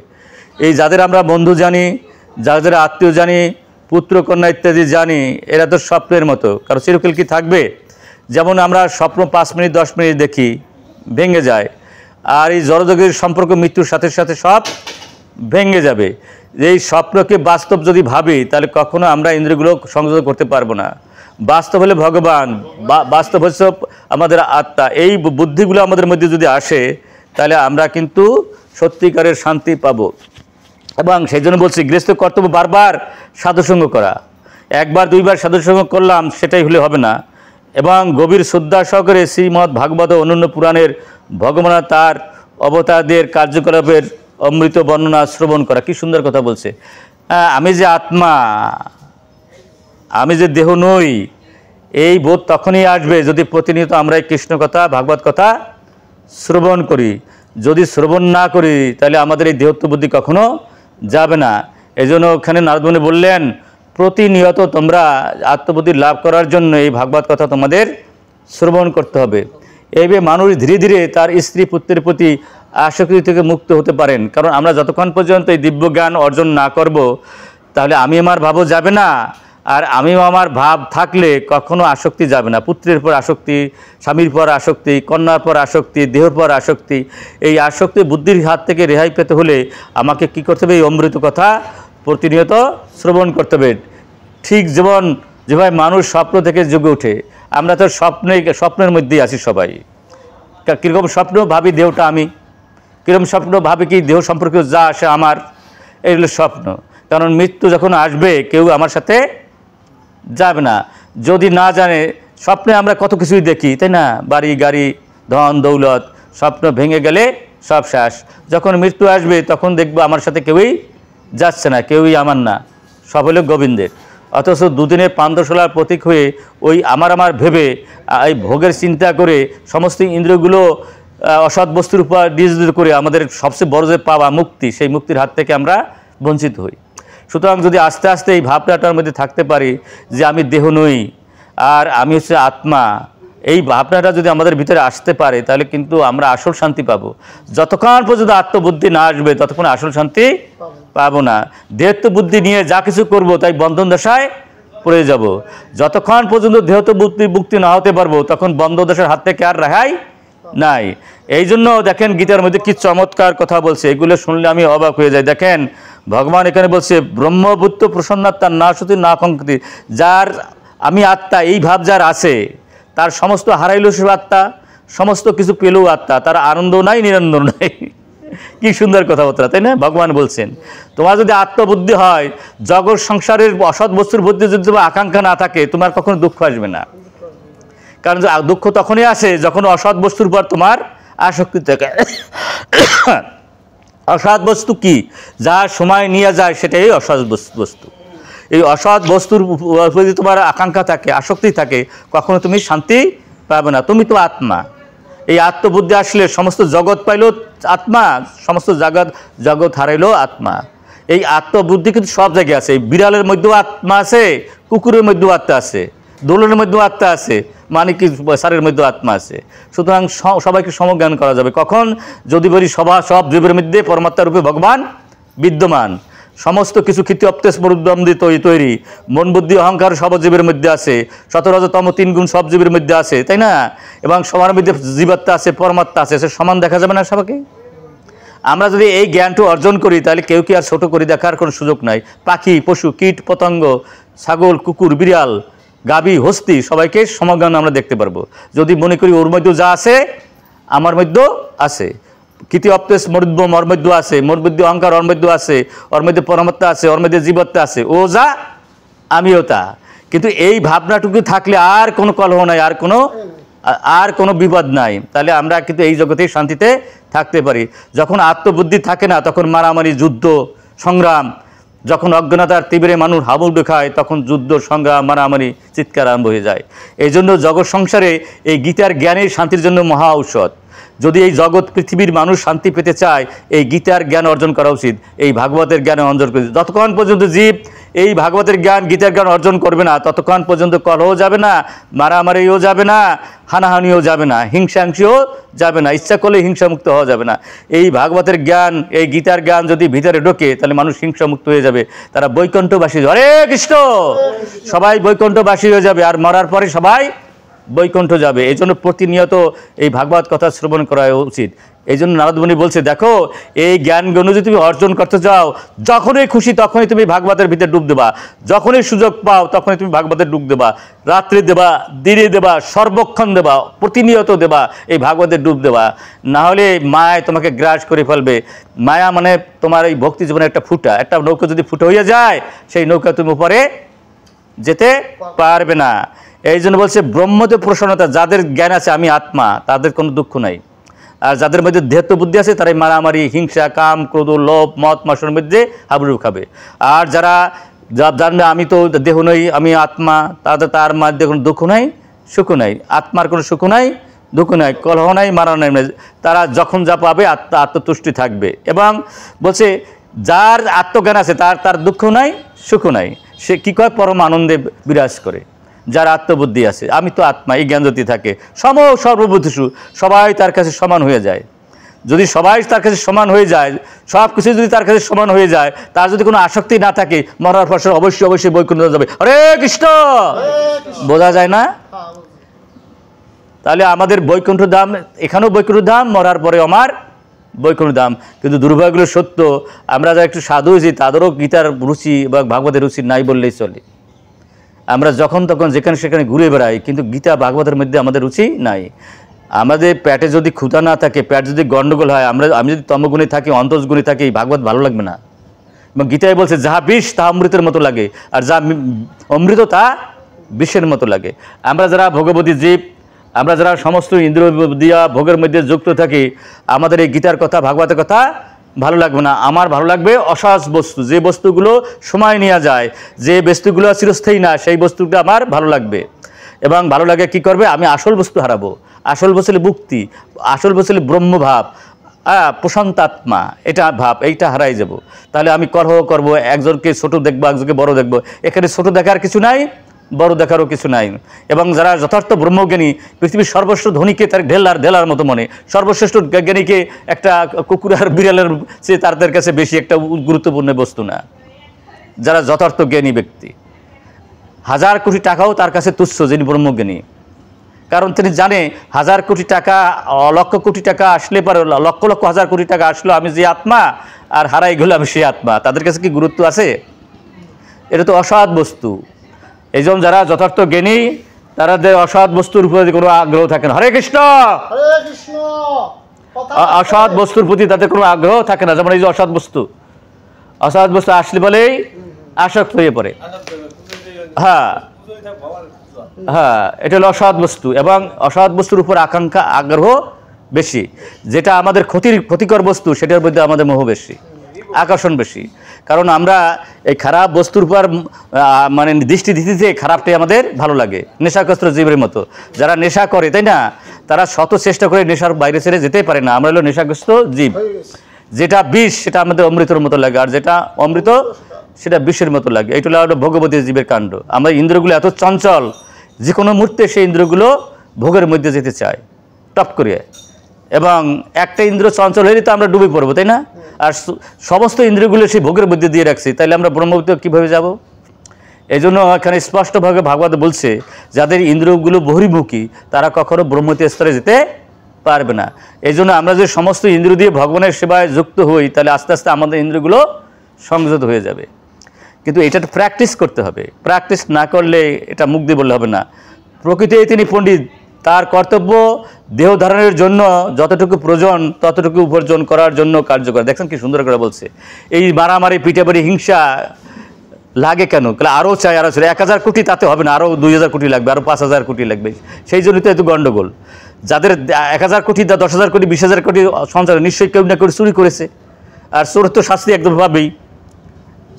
এই যাদের আমরা বন্ধু জানি, যাদের আত্মীয় জানি, পুত্র কন্যা ইত্যাদি জানি, এরা তো স্বপ্নের মতো, কারণ চিরকাল কি থাকবে? যেমন আমরা স্বপ্ন 5 মিনিট 10 মিনিট দেখি, ভেঙে যায়। আর এই জড়জগতের সম্পর্ক মৃত্যুর সাথে সাথে সব ভেঙে যাবে। এই স্বপ্নকে বাস্তব যদি ভাবি, তাহলে কখনো আমরা ইন্দ্রিয়গুলো সংযত করতে পারবো না। বাস্তব হলে ভগবান, বাস্তব হচ্ছে আমাদের আত্মা। এই বুদ্ধিগুলো আমাদের মধ্যে যদি আসে, তাহলে আমরা কিন্তু সত্যিকারের শান্তি পাবো। এবং সেই জন্য বলছি, গৃহস্থ কর্তব্য বারবার সাধুসঙ্গ করা। একবার দুইবার সাধুসঙ্গ করলাম সেটাই হলে হবে না। এবং গভীর শ্রদ্ধা সহকারে শ্রীমদ্ ভাগবত অন্যান্য পুরাণের ভগবান তার অবতারদের কার্যকলাপের অমৃত বর্ণনা শ্রবণ করা। কি সুন্দর কথা বলছে। আমি যে আত্মা, আমি যে দেহ নই, এই বোধ তখনই আসবে যদি প্রতিনিয়ত আমরা এই কৃষ্ণ কথা, ভাগবত কথা শ্রবণ করি। যদি শ্রবণ না করি তাহলে আমাদের এই দেহত্ব বুদ্ধি কখনো যাবে না। এই জন্য ওখানে নারদ মুনি বললেন, প্রতিনিয়ত তোমরা আত্মবুদ্ধি লাভ করার জন্য এই ভাগবত কথা তোমাদের শ্রবণ করতে হবে। এইভাবে মানুষ ধীরে ধীরে তার স্ত্রী পুত্রের প্রতি আসক্তি থেকে মুক্ত হতে পারেন। কারণ আমরা যতক্ষণ পর্যন্ত এই দিব্য জ্ঞান অর্জন না করব, তাহলে আমি আমার ভাবও যাবে না, আর আমি আমার ভাব থাকলে কখনো আসক্তি যাবে না। পুত্রের পর আসক্তি, স্বামীর পর আসক্তি, কন্যার পর আসক্তি, দেহের পর আসক্তি। এই আসক্তি বুদ্ধির হাত থেকে রেহাই পেতে হলে আমাকে কি করতে হবে? এই অমৃত কথা প্রতিনিয়ত শ্রবণ করতে হবে। ঠিক যেভাবে মানুষ স্বপ্ন থেকে জেগে ওঠে, আমরা তো স্বপ্নের মধ্যেই আছি সবাই। কীরকম স্বপ্ন ভাবি? দেহটা আমি। কীরকম স্বপ্ন ভাবি? কি দেহ সম্পর্কে যা আসে আমার, এই হলো স্বপ্ন। কারণ মৃত্যু যখন আসবে কেউ আমার সাথে যাবে না। যদি না জানে, স্বপ্নে আমরা কত কিছুই দেখি, তাই না? বাড়ি গাড়ি, ধন দৌলত, স্বপ্ন ভেঙে গেলে সব শেষ। যখন মৃত্যু আসবে তখন দেখবো আমার সাথে কেউই যাচ্ছে না, কেউই আমার না, সব হলো গোবিন্দের। অথচ দুদিনের পান্থশালার প্রতীক হয়ে ওই আমার ভেবে এই ভোগের চিন্তা করে সমস্ত ইন্দ্রিয়গুলো অসৎ বস্তুর উপর নিয়োজিত করে আমাদের সবচেয়ে বড় যে পাওয়া মুক্তি, সেই মুক্তির হাত থেকে আমরা বঞ্চিত হই। সুতরাং যদি আস্তে আস্তে এই ভাবনাটার মধ্যে থাকতে পারি যে আমি দেহ নই আর আমি হচ্ছে আত্মা, এই ভাবনাটা যদি আমাদের ভিতরে আসতে পারে তাহলে কিন্তু আমরা আসল শান্তি পাবো। যতক্ষণ পর্যন্ত আত্মবুদ্ধি না আসবে ততক্ষণ আসল শান্তি পাবো না। দেহত্ব বুদ্ধি নিয়ে যা কিছু করব তাই বন্ধন দশায় পড়ে যাব। যতক্ষণ পর্যন্ত দেহত্ব বুদ্ধি মুক্তি না হতে পারবো তখন বন্ধন দশার হাত থেকে আর রেহাই নাই। এই জন্য দেখেন গীতার মধ্যে কি চমৎকার কথা বলছে, এগুলো শুনলে আমি অবাক হয়ে যাই। দেখেন ভগবান এখানে বলছে, ব্রহ্মভূত প্রসন্নাত্মা না শুধু না কঙ্কতি, যার আমি আত্মা এই ভাব যার আছে তার সমস্ত হারাইল সে আত্মা, সমস্ত কিছু পেলেও আত্মা, তার আনন্দ নাই, নিরন্দ নাই। কি সুন্দর কথাবার্তা, তাই না? ভগবান বলছেন তোমার যদি আত্মবুদ্ধি হয়, জগৎ সংসারের অসৎ বস্তুর বুদ্ধি যদি তোমার আকাঙ্ক্ষা না থাকে, তোমার কখনো দুঃখ আসবে না। কারণ দুঃখ তখনই আসে যখন অসৎ বস্তুর উপর তোমার আসক্তি থাকে। অসৎ বস্তু কি? যা সময় নিয়ে যায় সেটাই অসৎ বস্তু। এই অসৎ বস্তুর উপর যদি তোমার আকাঙ্ক্ষা থাকে, আসক্তি থাকে, কখনো তুমি শান্তি পাবে না। তুমি তো আত্মা। এই আত্মবুদ্ধি আসলে সমস্ত জগৎ পাইল আত্মা, সমস্ত জগৎ হারাইল আত্মা। এই আত্মবুদ্ধি কিন্তু সব জায়গায় আছে। বিড়ালের মধ্যেও আত্মা আছে, কুকুরের মধ্যেও আত্মা আছে, দোলনের মধ্যেও আত্মা আছে, মানে কি সারের মধ্যেও আত্মা আছে। সুতরাং সবাইকে সমজ্ঞান করা যাবে কখন? যদি বলি সব জীবের মধ্যে পরমাত্মা রূপে ভগবান বিদ্যমান। সমস্ত কিছু ক্ষিতি অপ্তেশ মরুদ্যম দিয়ে তৈরি, মন বুদ্ধি অহংকার সব জীবের মধ্যে আছে, 17তম 3 গুণ সব জীবের মধ্যে আছে, তাই না? এবং সবার মধ্যে জীবাত্মা আছে, পরমাত্মা আছে, সে সমান দেখা যাবে না সবাইকে? আমরা যদি এই জ্ঞানটা অর্জন করি তাহলে কেউ কি আর ছোট করে দেখার কোনো সুযোগ নাই। পাখি, পশু, কীট, পতঙ্গ, ছাগল, কুকুর, বিড়াল, গাভী, হস্তি, সবাইকে সমজ্ঞান আমরা দেখতে পারবো যদি মনে করি ওর মধ্যেও যা আছে আমার মধ্যেও আছে। কীতি অপ্তেশ মরুদ্যম ওর মধ্যেও আছে, মোর মধ্যে অহংকার ওর মধ্যেও আছে, ওর মধ্যে পরমাত্মা আছে, ওর মধ্যে জীবত্তা আছে, ও যা আমিও তা। কিন্তু এই ভাবনাটুকু থাকলে আর কোনো কলহ নাই, আর কোনো বিপদ নাই। তাহলে আমরা কিন্তু এই জগতেই শান্তিতে থাকতে পারি। যখন আত্মবুদ্ধি থাকে না তখন মারামারি, যুদ্ধ, সংগ্রাম। যখন অজ্ঞানতার তীব্রে মানুষ হাবুডু খায় তখন যুদ্ধ, সংগ্রাম, মারামারি, চিৎকার আরম্ভ হয়ে যায়। এই জন্য জগৎ সংসারে এই গীতার জ্ঞানের শান্তির জন্য মহা ঔষধ। যদি এই জগৎ পৃথিবীর মানুষ শান্তি পেতে চায়, এই গীতার জ্ঞান অর্জন করা উচিত, এই ভাগবতের জ্ঞান অর্জন করা উচিত। যতক্ষণ পর্যন্ত জীব এই ভাগবতের জ্ঞান, গীতার জ্ঞান অর্জন করবে না ততক্ষণ পর্যন্ত কলহও যাবে না, মারামারিও যাবে না, হানাহানিও যাবে না, হিংসাংশীও যাবে না, ইচ্ছা করলে হিংসামুক্ত হওয়া যাবে না। এই ভাগবতের জ্ঞান, এই গীতার জ্ঞান যদি ভিতরে ঢোকে তাহলে মানুষ হিংসামুক্ত হয়ে যাবে, তারা বৈকুণ্ঠবাসী, হরে কৃষ্ণ, সবাই বৈকুণ্ঠবাসী হয়ে যাবে, আর মরার পরে সবাই বৈকুণ্ঠ যাবে। এই জন্য প্রতিনিয়ত এই ভাগবত কথা শ্রবণ করা উচিত। এই জন্য নারদ মুনি বলছে, দেখো এই জ্ঞানগুলো যদি তুমি অর্জন করতে চাও, যখনই খুশি তখনই তুমি ভাগবতের ভিতরে ডুব দেবা, যখনই সুযোগ পাও তখনই তুমি ভাগবতের ডুব দেবা, রাত্রি দেবা, দিনে দেবা, সর্বক্ষণ দেবা, প্রতিনিয়ত দেবা, এই ভাগবতের ডুব দেবা। না হলে মায়ায় তোমাকে গ্রাস করে ফেলবে। মায়া মানে তোমার এই ভক্তি জীবনের একটা ফুটা, একটা নৌকা যদি ফুটো হয়ে যায় সেই নৌকা তুমি উপরে যেতে পারবে না। এই জন্য বলছে ব্রহ্মতে প্রসন্নতা, যাদের জ্ঞান আছে আমি আত্মা তাদের কোনো দুঃখ নাই। আর যাদের মধ্যে দেহত্ব বুদ্ধি আছে তারাই মারামারি, হিংসা, কাম, ক্রোধ, লোভ, মদ, মাংসের মধ্যে হাবুডুবু খাবে। আর যারা জানবে আমি তো দেহ নই, আমি আত্মা, তার মধ্যে কোনো দুঃখ নাই, সুখ নাই, আত্মার কোনো সুখ নাই, দুঃখ নাই, কলহ নাই, মারা নাই, তারা যখন যা পাবে আত্মতুষ্টি থাকবে। এবং বলছে যার আত্মজ্ঞান আছে তার দুঃখ নাই, সুখ নাই, সে কী কয় পরম আনন্দে বিরাজ করে। যার আত্মবুদ্ধি আছে আমি তো আত্মা, এই জ্ঞান যদি থাকে সর্ববুদ্ধিষু, সবাই তার কাছে সমান হয়ে যায়। যদি সবাই তার কাছে সমান হয়ে যায়, সব কিছু যদি তার কাছে সমান হয়ে যায়, তার যদি কোনো আসক্তি না থাকে, মরার পর অবশ্যই বৈকুণ্ঠ যাবে। হরে কৃষ্ণ, বোঝা যায় না? তাহলে আমাদের বৈকুণ্ঠ ধাম, এখানেও বৈকুণ্ঠ ধাম, মরার পরে আমার বৈকুণ্ঠ ধাম। কিন্তু দুর্ভাগ্য সত্য, আমরা যারা একটু সাধু হয়েছি তাদেরও গীতার রুচি বা ভাগবতের রুচি নাই বললেই চলে। আমরা যখন তখন যেখানে সেখানে ঘুরে বেড়াই, কিন্তু গীতা ভাগবতের মধ্যে আমাদের রুচি নাই। আমাদের পেটে যদি ক্ষুধা না থাকে, পেট যদি গণ্ডগোল হয়, আমি যদি তমগুণে থাকি, অন্তর্গুণে থাকি, ভাগবত ভালো লাগবে না। এবং গীতায় বলছে যাহা বিষ তাহা অমৃতের মতো লাগে, আর যা অমৃত তা বিষের মতো লাগে। আমরা যারা ভগবতী জীব, আমরা যারা সমস্ত ইন্দ্রিয় দিয়া ভোগের মধ্যে যুক্ত থাকি, আমাদের এই গীতার কথা, ভাগবতের কথা ভালো লাগবে না। আমার ভালো লাগবে অসহজ বস্তু, যে বস্তুগুলো সময় নেওয়া যায়, যে বস্তুগুলো চিরস্থায়ী না, সেই বস্তুগুলো আমার ভালো লাগবে। এবং ভালো লাগে কি করবে, আমি আসল বস্তু হারাবো। আসল বস্তু মুক্তি, আসল বস্তু ব্রহ্মভাব, প্রশান্ত আত্মা, এটা ভাব, এইটা হারাই যাব। তাহলে আমি কলহ করব, একজনকে ছোট দেখবো, একজনকে বড় দেখবো। এখানে ছোট দেখার কিছু নাই, বড় দেখারও কিছু নাই। এবং যারা যথার্থ ব্রহ্মজ্ঞানী, পৃথিবীর সর্বশ্রেষ্ঠ ধনীকে তার ঢেলার মতো মনে, সর্বশ্রেষ্ঠ জ্ঞানীকে একটা কুকুর আর বিড়ালের চেয়ে তাদের কাছে বেশি একটা গুরুত্বপূর্ণ বস্তু না। যারা যথার্থ জ্ঞানী ব্যক্তি, 1000 কোটি টাকাও তার কাছে তুচ্ছ, যিনি ব্রহ্মজ্ঞানী। কারণ তিনি জানে 1000 কোটি টাকা, লক্ষ কোটি টাকা আসলে পারে, লক্ষ লক্ষ 1000 কোটি টাকা আসলো, আমি যে আত্মা, আর হারাই গেল আমি সেই আত্মা। তাদের কাছে কি গুরুত্ব আছে? এটা তো অসৎ বস্তু। এই জন্য যারা যথার্থ জ্ঞানী, তাদের অসৎ বস্তুর উপরে কোনো আগ্রহ থাকে না। হরে কৃষ্ণ, অসৎ বস্তুর প্রতি তাদের কোনো আগ্রহ থাকে না। যেমন এই যে অসৎ বস্তু আসলে বলেই আসক্ত হয়ে পড়ে। হ্যাঁ, এটা হলো অসৎ বস্তু। এবং অসৎ বস্তুর উপর আকাঙ্ক্ষা, আগ্রহ বেশি। যেটা আমাদের ক্ষতিকর বস্তু, সেটার মধ্যে আমাদের মোহ বেশি, আকর্ষণ বেশি। কারণ আমরা এই খারাপ বস্তুর উপর মানে দৃষ্টি দিতে, খারাপটাই আমাদের ভালো লাগে। নেশাগ্রস্ত জীবের মতো যারা নেশা করে, তাই না, তারা শত চেষ্টা করে নেশার বাইরে ছেড়ে যেতেই পারে না। আমরা হলো নেশাগ্রস্ত জীব। যেটা বিষ সেটা আমাদের অমৃতের মতো লাগে, আর যেটা অমৃত সেটা বিষের মতো লাগে। এইটা হলো ভগবতী জীবের কাণ্ড। আমরা ইন্দ্রগুলো এত চঞ্চল, যে কোনো মুহূর্তে সেই ইন্দ্রগুলো ভোগের মধ্যে যেতে চায় টপ করে। এবং একটা ইন্দ্র চঞ্চল হলে তো আমরা ডুবে পড়বো, তাই না? আর সমস্ত ইন্দ্রগুলো সেই ভোগের মধ্যে দিয়ে রাখছি, তাইলে আমরা ব্রহ্মবিদ্যা কীভাবে যাব? এই জন্য এখানে স্পষ্টভাবে ভাগবত বলছে, যাদের ইন্দ্রগুলো বহির্মুখী তারা কখনো ব্রহ্মতি স্তরে যেতে পারবে না। এই জন্য আমরা যে সমস্ত ইন্দ্র দিয়ে ভগবানের সেবায় যুক্ত হই, তাহলে আস্তে আস্তে আমাদের ইন্দ্রগুলো সংযত হয়ে যাবে। কিন্তু এটা প্র্যাকটিস করতে হবে। প্র্যাকটিস না করলে এটা মুখ দিয়ে বললে হবে না। প্রকৃতিতে তিনি পণ্ডিত, তার কর্তব্য দেহ ধারণের জন্য যতটুকু প্রয়োজন ততটুকু উপার্জন করার জন্য কার্যকর। দেখছেন কি সুন্দর করে বলছে। এই মারামারি, পিটাপারি, হিংসা লাগে কেন? আরও চাই, আরও চাই। 1000 কোটি তাতে হবে না, আরও 2000 কোটি লাগবে, আরও 5000 কোটি লাগবে। সেই জন্যই তো এত গণ্ডগোল। যাদের 1000 কোটি, 10,000 কোটি, 20,000 কোটি সঞ্চয়, নিশ্চয়ই কেউ না কেউ চুরি করেছে। আর চোর তো শাস্তি একদম পাবেই।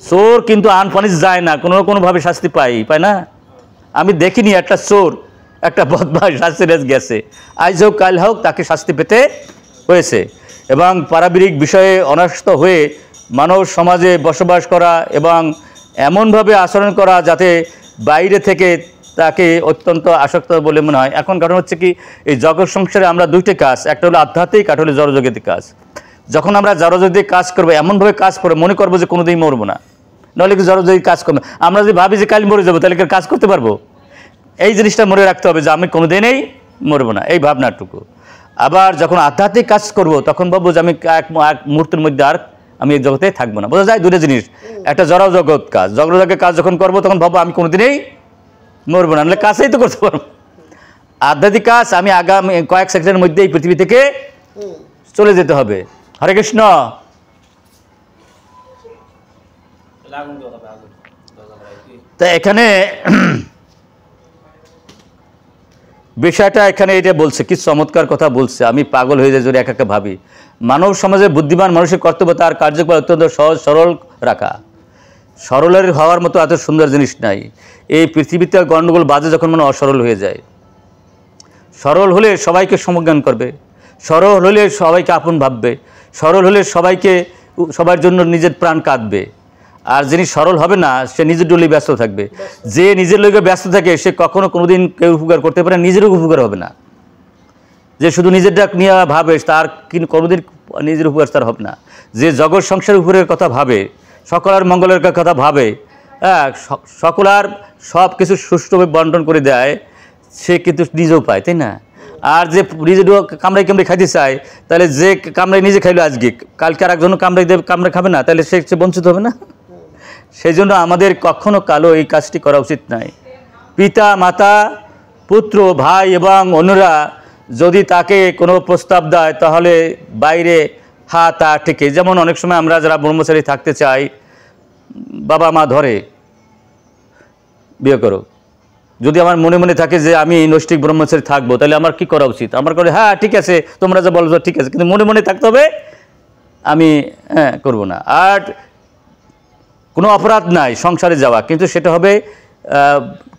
চোর কিন্তু আনপানিশ যায় না, কোনোভাবে শাস্তি পায় না। আমি দেখিনি একটা চোর, একটা বদমাশ শাস্তি গেছে। আজ হোক কাল হোক তাকে শাস্তি পেতে হয়েছে। এবং পারিবারিক বিষয়ে অনাসক্ত হয়ে মানব সমাজে বসবাস করা এবং এমনভাবে আচরণ করা যাতে বাইরে থেকে তাকে অত্যন্ত আসক্ত বলে মনে হয়। এখন কারণ হচ্ছে কি, এই জগৎ সংসারে আমরা দুইটা কাজ, একটা হলো আধ্যাত্মিক, একটা হলো জড়জগতিক কাজ। যখন আমরা জড়জগতিক কাজ করবো, এমনভাবে কাজ করবো মনে করবো যে কোনোদিন মরবো না, নাহলে কি জড়জগতিক কাজ করবো। আমরা যদি ভাবি যে কাল মরে যাবো, তাহলে কাজ করতে পারবো? এই জিনিসটা মনে রাখতে হবে যে আমি কোনোদিনই মরবো না, এই ভাবনাটুকু। আবার যখন আধ্যাত্মিক কাজ করব, তখন ভাববো যে আমি এক মুহূর্তের মধ্যে আর আমি এই জগতে থাকবো না। বোঝা যায় দুটো জিনিস। একটা জড়জগৎ কাজ, জড়জগতের কাজ যখন করবো তখন ভাববো আমি কোনোদিনই মরবো না, নাহলে কাজই তো করতে পারবো। আধ্যাত্মিক কাজ, আমি আগামী কয়েক সেকেন্ডের মধ্যে এই পৃথিবী থেকে চলে যেতে হবে। হরে কৃষ্ণ। তা এখানে বিষয়টা এখানে এটা বলছে, কি চমৎকার কথা বলছে, আমি পাগল হয়ে যাই যদি একা একা ভাবি। মানব সমাজে বুদ্ধিমান মানুষের কর্তব্য তার কার্যকলাপ অত্যন্ত সহজ সরল রাখা। সরলের হওয়ার মতো এত সুন্দর জিনিস নাই। এই পৃথিবীতে গণ্ডগোল বাজে যখন মনে অসরল হয়ে যায়। সরল হলে সবাইকে সমজ্ঞান করবে, সরল হলে সবাইকে আপন ভাববে, সরল হলে সবার জন্য নিজের প্রাণ কাঁদবে। আর যিনি সরল হবে না সে নিজের ডলি ব্যস্ত থাকবে। যে নিজের লোকে ব্যস্ত থাকে সে কখনো কোনোদিন কেউ উপকার করতে পারে, নিজেরও উপকার হবে না। যে শুধু নিজেরটা নিয়ে ভাবে তার কিন্তু কোনোদিন নিজের উপকার তার হবে না। যে জগৎ সংসারের উপরের কথা ভাবে, সকলের মঙ্গলের কথা ভাবে, হ্যাঁ, সকলার সব কিছু সুষ্ঠুভাবে বন্টন করে দেয়, সে কিন্তু নিজেও পায়, তাই না? আর যে নিজে কামড়াই খাইতে চায়, তাহলে যে কামড়াই নিজে খাইলো আজকে, কালকে আর একজন কামড়াই খাবে না, তাহলে সে বঞ্চিত হবে না? সেই জন্য আমাদের কখনো কালো এই কাজটি করা উচিত নয়। পিতা মাতা পুত্র ভাই এবং অন্যরা যদি তাকে কোনো প্রস্তাব দেয় তাহলে বাইরে হা তা ঠেকে। যেমন অনেক সময় আমরা যারা ব্রহ্মচারী থাকতে চাই, বাবা মা ধরে বিয়ে করো। যদি আমার মনে মনে থাকে যে আমি নৈষ্ঠিক ব্রহ্মচারী থাকবো, তাহলে আমার কি করা উচিত? আমার করে হ্যাঁ ঠিক আছে, তোমরা যা বলছো ঠিক আছে, কিন্তু মনে মনে থাকতে হবে আমি করবো না। আর কোনো অপরাধ নাই সংসারে যাওয়া, কিন্তু সেটা হবে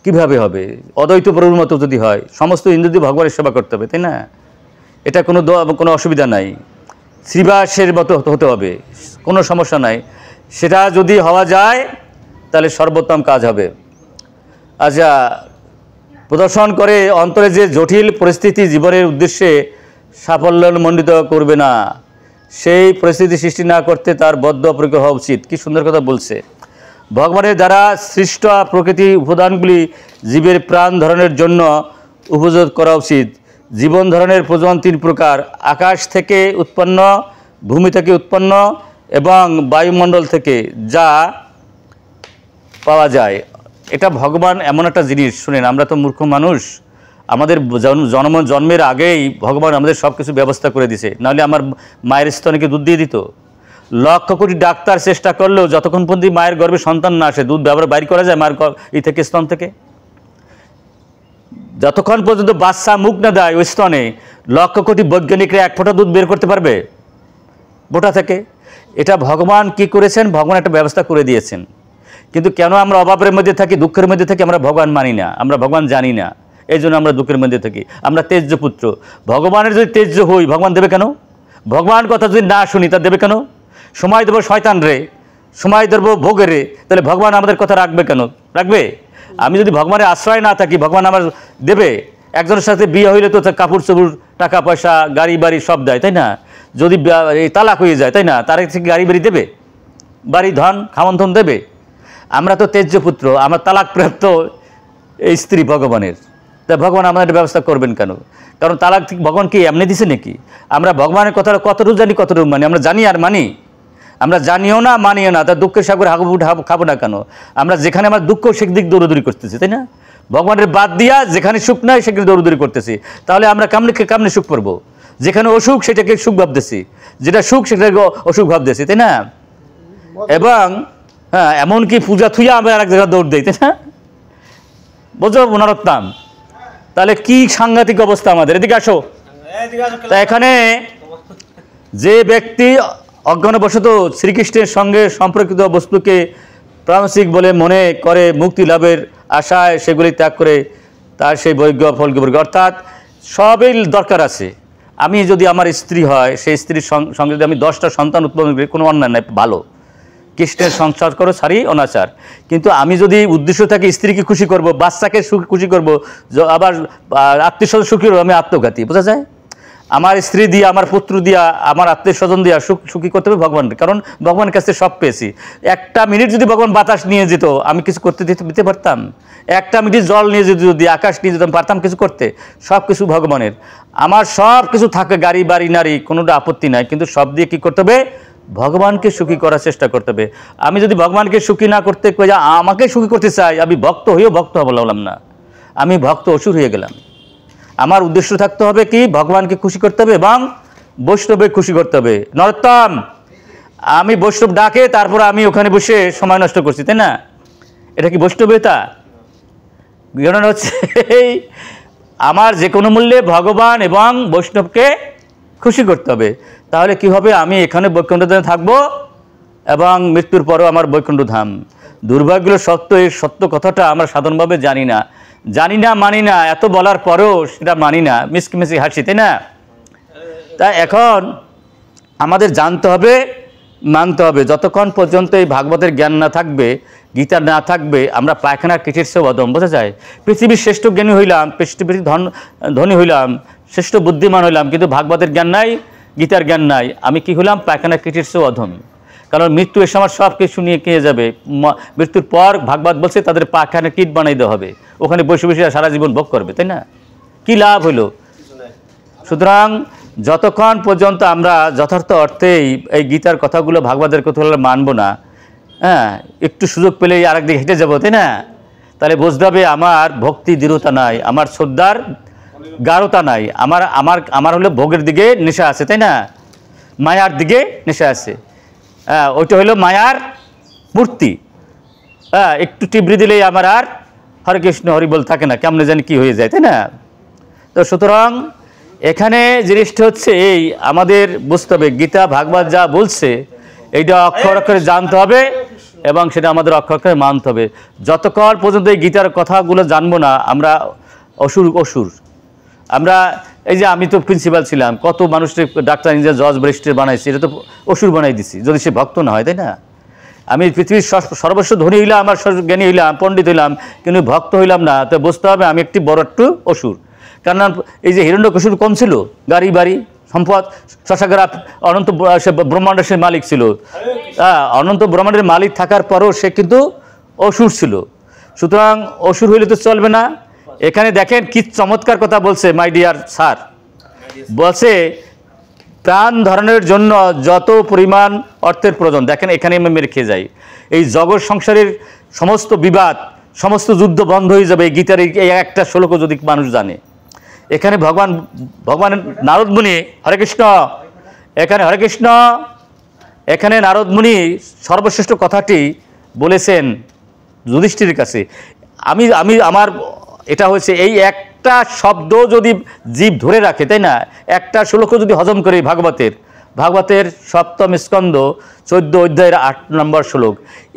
কিভাবে হবে? অদ্বৈত প্রভুর মতো যদি হয়, সমস্ত হিন্দু দিয়ে ভগবানের সেবা করতে হবে, তাই না? এটা কোনো অসুবিধা নাই। শ্রীবাসের মতো হতে হবে, কোনো সমস্যা নাই। সেটা যদি হওয়া যায় তাহলে সর্বোত্তম কাজ হবে। আচ্ছা, প্রদর্শন করে অন্তরে যে জটিল পরিস্থিতি জীবনের উদ্দেশ্যে সাফল্যমণ্ডিত করবে না, সেই পরিস্থিতি সৃষ্টি না করতে তার বদ্ধ অপরিকর হওয়া উচিত। কি সুন্দর কথা বলছে। ভগবানের দ্বারা সৃষ্ট প্রকৃতি উপাদানগুলি জীবের প্রাণ ধারণের জন্য উপযোগ করা উচিত। জীবন ধারণের প্রয়োজন 3 প্রকার: আকাশ থেকে উৎপন্ন, ভূমি থেকে উৎপন্ন এবং বায়ুমণ্ডল থেকে যা পাওয়া যায়। এটা ভগবান এমন একটা জিনিস, শুনেন, আমরা তো মূর্খ মানুষ, আমাদের জন্মের আগেই ভগবান আমাদের সব কিছু ব্যবস্থা করে দিছে, নাহলে আমার মায়ের স্তনকে দুধ দিয়ে দিত। লক্ষ কোটি ডাক্তার চেষ্টা করলেও যতক্ষণ পর্যন্ত মায়ের গর্ভে সন্তান না আসে, দুধ ব্যবহার বাইর করা যায় মায়ের থেকে স্তন থেকে, যতক্ষণ পর্যন্ত বাচ্চা মুখ না দেয় ওই স্তনে, লক্ষ কোটি বৈজ্ঞানিকরা 1 ফোঁটা দুধ বের করতে পারবে বোটা থেকে? এটা ভগবান কি করেছেন? ভগবান একটা ব্যবস্থা করে দিয়েছেন। কিন্তু কেন আমরা অভাবের মধ্যে থাকি, দুঃখের মধ্যে থাকি? আমরা ভগবান মানি না, আমরা ভগবান জানি না, এই জন্য আমরা দুঃখের মধ্যে থাকি। আমরা তেজ্য পুত্র। ভগবানের যদি তেজ্য হই, ভগবান দেবে কেন? ভগবান কথা যদি না শুনি, তা দেবে কেন? সময় দেবো শয়তান রে, সময় দেবো ভোগের রে, তাহলে ভগবান আমাদের কথা রাখবে কেন? রাখবে? আমি যদি ভগবানের আশ্রয় না থাকি, ভগবান আমার দেবে? একজনের সাথে বিয়ে হইলে তো কাপড় চোপড়, টাকা পয়সা, গাড়ি বাড়ি সব দেয়, তাই না? যদি তালাক হয়ে যায়, তাই না, তার থেকে গাড়ি বাড়ি দেবে, বাড়ি ধন খামন্থন দেবে? আমরা তো তেজ্য পুত্র, আমরা তালাক প্রাপ্ত এই স্ত্রী ভগবানের, তা ভগবান আমাদের ব্যবস্থা করবেন কেন? কারণ তালাক ভগবান কি এমনি দিছে নাকি? আমরা ভগবানের কথাটা কতটুকু জানি, কতটুকু মানি? আমরা জানি আর মানি? আমরা জানিও না, মানিও না, তা দুঃখের সাগরে খাবো না কেন? আমরা যেখানে আমার দুঃখ সেদিক দৌড়দৌড়ি করতেছি, তাই না? ভগবানের বাদ দিয়া যেখানে সুখ নাই সেখানে দৌড়দৌড়ি করতেছি, তাহলে আমরা কামনে সুখ পাবো? যেখানে অসুখ সেটাকে সুখ ভাবতেছি, যেটা সুখ সেটাকে অসুখ ভাবতেছি, তাই না? এবং হ্যাঁ, এমনকি পূজা থুইয়া আমরা আর এক জায়গায় দৌড় দিই, তাই না? বোঝো নরোত্তম? তাহলে কি সাংঘাতিক অবস্থা আমাদের। এদিকে আসো। তা এখানে যে ব্যক্তি অজ্ঞানবশত শ্রীকৃষ্ণের সঙ্গে সম্পর্কিত বস্তুকে প্রামাণিক বলে মনে করে মুক্তি লাভের আশায় সেগুলি ত্যাগ করে তার সেই বৈজ্ঞ ফলকে, অর্থাৎ সবই দরকার আছে। আমি যদি আমার স্ত্রী হয়, সেই স্ত্রীর সঙ্গে যদি আমি 10টা সন্তান উৎপাদন করি, কোনো অন্যায় নাই, ভালো। কৃষ্ণের সংসার করো, সারি অনাচার। কিন্তু আমি যদি উদ্দেশ্য থাকে স্ত্রীকে খুশি করব, বাচ্চাকে খুশি করব, আবার আত্মীয় স্বজন সুখী করবো, আমি আত্মঘাতী। বোঝা যায়? আমার স্ত্রী দিয়া, আমার পুত্র দিয়া, আমার আত্মীয় স্বজন দিয়া সুখী করতে হবে ভগবানকে, কারণ ভগবানের কাছে সব পেয়েছি। 1টা মিনিট যদি ভগবান বাতাস নিয়ে যেত, আমি কিছু করতে দিতে পারতাম? 1টা মিনিট জল নিয়ে যদি আকাশ নিয়ে যেতাম, পারতাম কিছু করতে? সব কিছু ভগবানের। আমার সব কিছু থাকে, গাড়ি বাড়ি নারী, কোনোটা আপত্তি নাই, কিন্তু সব দিয়ে কী করতে হবে? ভগবানকে সুখী করার চেষ্টা করতে হবে। আমি যদি ভগবানকে সুখী না করতে আমাকে সুখী করতে চাই, আমি ভক্ত হয়েও ভক্ত বললাম না, আমি ভক্ত অসুর হয়ে গেলাম। আমার উদ্দেশ্য থাকতে হবে কি? ভগবানকে খুশি করতে হবে এবং বৈষ্ণবকে খুশি করতে হবে। নরোত্তম, আমি বৈষ্ণব ডাকে তারপর আমি ওখানে বসে সময় নষ্ট করছি, তাই না? এটা কি বৈষ্ণবতা? কারণ হচ্ছে আমার যে কোনো মূল্যে ভগবান এবং বৈষ্ণবকে খুশি করতে হবে। তাহলে কি হবে? আমি এখানে বৈকুণ্ঠ ধামে থাকবো এবং মৃত্যুর পরেও আমার বৈকুণ্ঠ ধাম। দুর্ভাগ্য সত্য, এই সত্য কথাটা আমরা সাধারণভাবে জানি না, মানি না, এত বলার পরেও সেটা মানি না, মিসকি হাসি, তাই না? তাই এখন আমাদের জানতে হবে, মানতে হবে, যতক্ষণ পর্যন্ত এই ভাগবতের জ্ঞান না থাকবে, গীতা না থাকবে, আমরা পায়খানার কিটির চেয়েও অধম, বোঝা যায়। পৃথিবীর শ্রেষ্ঠ জ্ঞানী হইলাম, পৃথিবীর ধনী হইলাম, শ্রেষ্ঠ বুদ্ধিমান হইলাম, কিন্তু ভাগবতের জ্ঞান নাই, গীতার জ্ঞান নাই, আমি কি হলাম? পায়খানার কিটির চেয়েও অধম। কারণ মৃত্যু এসে আমার সব কিছু নিয়ে খেয়ে যাবে। মৃত্যুর পর ভাগবত বলছে তাদের পায়খানার কিট বানাই দেওয়া হবে, ওখানে বসে বসে সারা জীবন ভোগ করবে, তাই না? কি লাভ হলো? সুতরাং যতক্ষণ পর্যন্ত আমরা যথার্থ অর্থেই এই গীতার কথাগুলো, ভাগবতের কথাগুলো মানব না, হ্যাঁ, একটু সুযোগ পেলেই আরেক দিকে হেঁটে যাবো, তাই না? তাহলে বুঝতে হবে আমার ভক্তি দৃঢ়তা নাই, আমার শ্রদ্ধার গাঢ়তা নাই, আমার হলো ভোগের দিকে নেশা আছে, তাই না? মায়ার দিকে নেশা আছে। হ্যাঁ, ওইটা হলো মায়ার মূর্তি। হ্যাঁ, একটু টিবরি দিলেই আমার আর হরে কৃষ্ণ হরি বল থাকে না, কেমনে জানি কি হয়ে যায়, তাই না? তো সুতরাং এখানে জিনিসটা হচ্ছে এই, আমাদের বুঝতে হবে গীতা ভাগবত যা বলছে এইটা অক্ষর অক্ষরে জানতে হবে এবং সেটা আমাদের অক্ষর অক্ষরে মানতে হবে। যতক্ষণ পর্যন্ত এই গীতার কথাগুলো জানবো না, আমরা অসুর। আমরা এই যে আমি তো প্রিন্সিপাল ছিলাম, কত মানুষের ডাক্তার ইঞ্জিনিয়ার জজ ব্যারিস্টার বানাইছি, এটা তো অসুর বানাই দিছি যদি সে ভক্ত না হয়, তাই না? আমি পৃথিবীর সর্বস্ব ধনী হইলাম, আমার জ্ঞানী হইলাম, পণ্ডিত হইলাম, কিন্তু ভক্ত হইলাম না, তো বুঝতে হবে আমি একটি বড় একটু অসুর। কারণ এই যে হিরণ্যকশিপুর কম ছিল, গাড়ি বাড়ি সম্পদ, শশাগ্রাফ, অনন্ত সে ব্রহ্মাণ্ডের সে মালিক ছিল। অনন্ত ব্রহ্মাণ্ডের মালিক থাকার পরও সে কিন্তু অসুর ছিল। সুতরাং অসুর হইলে তো চলবে না। এখানে দেখেন কি চমৎকার কথা বলছে মাই ডিয়ার স্যার, বলছে প্রাণ ধারণের জন্য যত পরিমাণ অর্থের প্রয়োজন, দেখেন এখানে আমি মেরে খেয়ে যাই, এই জগৎ সংসারের সমস্ত বিবাদ, সমস্ত যুদ্ধ বন্ধ হয়ে যাবে এই গীতার এই একটা শ্লোক যদি মানুষ জানে। এখানে ভগবান নারদ মুনি, হরে কৃষ্ণ, এখানে হরে কৃষ্ণ, এখানে নারদ মুনি সর্বশ্রেষ্ঠ কথাটি বলেছেন যুধিষ্ঠিরের কাছে। আমার এটা হয়েছে এই একটা শব্দ যদি জীব ধরে রাখে, তাই না, একটা শ্লোক যদি হজম করে ভাগবতের সপ্তম স্কন্ধ 14 অধ্যায়ের 8 নম্বর শ্লোক,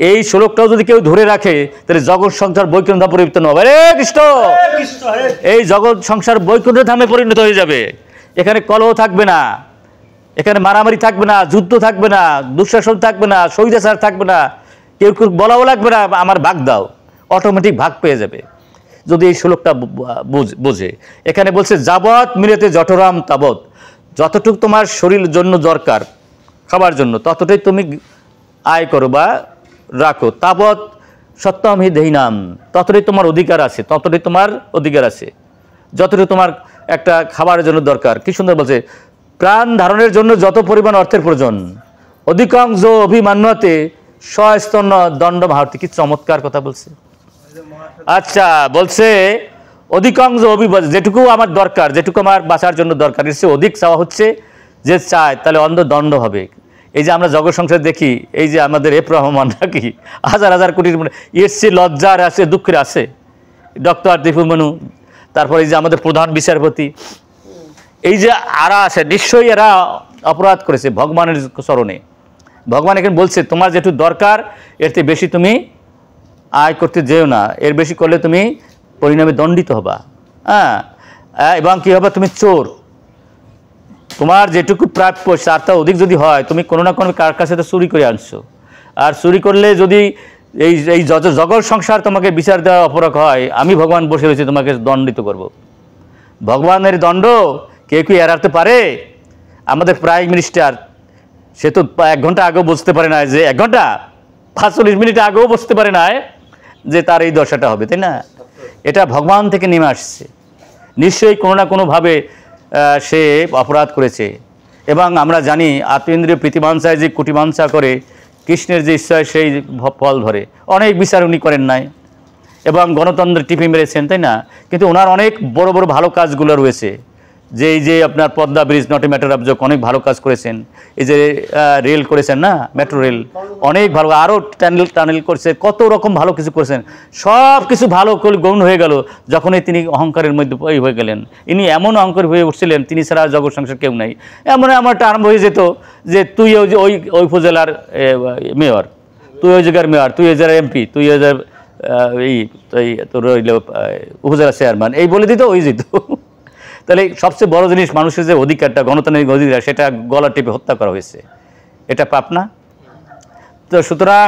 এই শ্লোকটাও যদি কেউ ধরে রাখে তাহলে জগৎ সংসার বৈকুণ্ঠ ধামে পরিবর্তন হবে। হরে কৃষ্ণ, এই জগৎ সংসার বৈকুণ্ঠ ধামে পরিণত হয়ে যাবে। এখানে কলহ থাকবে না, এখানে মারামারি থাকবে না, যুদ্ধ থাকবে না, দুঃশাসন থাকবে না, স্বৈরাচার থাকবে না, কেউ বলাও লাগবে না আমার ভাগ দাও, অটোমেটিক ভাগ পেয়ে যাবে যদি এই শ্লোকটা বোঝে। এখানে বলছে যাবৎ মিলেতে জঠরাম তাবৎ, যতটুকু তোমার শরীরের জন্য দরকার খাবার জন্য ততটাই তুমি আয় করো বা রাখো, তাবৎ সত্যম হি দেহিনাম, ততটাই তোমার অধিকার আছে, যতটুকু তোমার একটা খাবারের জন্য দরকার। কি সুন্দর বলছে, প্রাণ ধারণের জন্য যত পরিমাণ অর্থের প্রয়োজন, অধিকাংশ অভিমান্যতে সস্তন্য দণ্ড ভারতী। কি চমৎকার কথা বলছে। আচ্ছা, বলছে অধিকাংশ যেটুকু আমার দরকার, যেটুকু আমার বাঁচার জন্য দরকার, এর চেয়ে অধিক চাওয়া হচ্ছে যে চায় তাহলে অন্ধ দণ্ড হবে। এই যে আমরা জগৎ সংসার দেখি, এই যে আমাদের রহমান নাকি হাজার হাজার কোটি, এর চেয়ে লজ্জার আছে, দুঃখের আছে ডক্টর দীপুমনু, তারপর এই যে আমাদের প্রধান বিচারপতি, এই যে আরা আছে, নিশ্চয়ই এরা অপরাধ করেছে ভগবানের চরণে। ভগবান এখানে বলছে তোমার যেটুকু দরকার এর থেকে বেশি তুমি আয় করতে যেও না, এর বেশি করলে তুমি পরিণামে দণ্ডিত হবা। হ্যাঁ, এবং কী হবে, তুমি চোর, তোমার যেটুকু প্রাপ্য তার অধিক যদি হয় তুমি কোনো না কোনো কার কাছে তো চুরি করে আনছো, আর চুরি করলে যদি এই জগৎ সংসার তোমাকে বিচার দেওয়া অপরাধ হয়, আমি ভগবান বসে রয়েছি তোমাকে দণ্ডিত করব। ভগবানের দণ্ড কেউ কি এড়াতে পারে? আমাদের প্রাইম মিনিস্টার, সে তো 1 ঘন্টা আগেও বুঝতে পারে না, যে 1 ঘন্টা 45 মিনিট আগেও বুঝতে পারে না যে তার এই দশাটা হবে, তাই না? এটা ভগবান থেকে নেমে আসছে, নিশ্চয়ই কোনো না কোনোভাবে সে অপরাধ করেছে। এবং আমরা জানি আত্মেন্দ্রিয় প্রীতিবাঞ্ছায় যে কুটিবাঞ্ছা করে কৃষ্ণের যে ইচ্ছায় সেই ফল ধরে, অনেক বিচার উনি করেন নাই এবং গণতন্ত্রের টিপি মেরেছেন, তাই না? কিন্তু ওনার অনেক বড় বড় ভালো কাজগুলো রয়েছে, যে এই যে আপনার Padma bridge not a matter of joke, অনেক ভালো কাজ করেছেন। এই যে রেল করেছেন না, মেট্রো রেল, অনেক ভালো, আরও টানেল করছে, কত রকম ভালো কিছু করেছেন। সব কিছু ভালো গৌণ হয়ে গেল যখনই তিনি অহংকারের মধ্যে হয়ে গেলেন। ইনি এমন অহংকার হয়ে উঠছিলেন, তিনি ছাড়া জগৎ সংসার কেউ নাই। এমন আমার একটা আরম্ভ হয়ে যেত যে তুই ওই উপজেলার মেয়র, তুই ওই জায়গার মেয়র, তুই ওই জায়গার এমপি, তুই ওই জায়গার তোর উপজেলা চেয়ারম্যান, এই বলে দিত, ওই যেত। তাহলে সবচেয়ে বড় জিনিস মানুষের যে অধিকারটা, গণতান্ত্রিক অধিকার, সেটা গলা টিপে হত্যা করা হয়েছে। এটা পাপ না? তো সুতরাং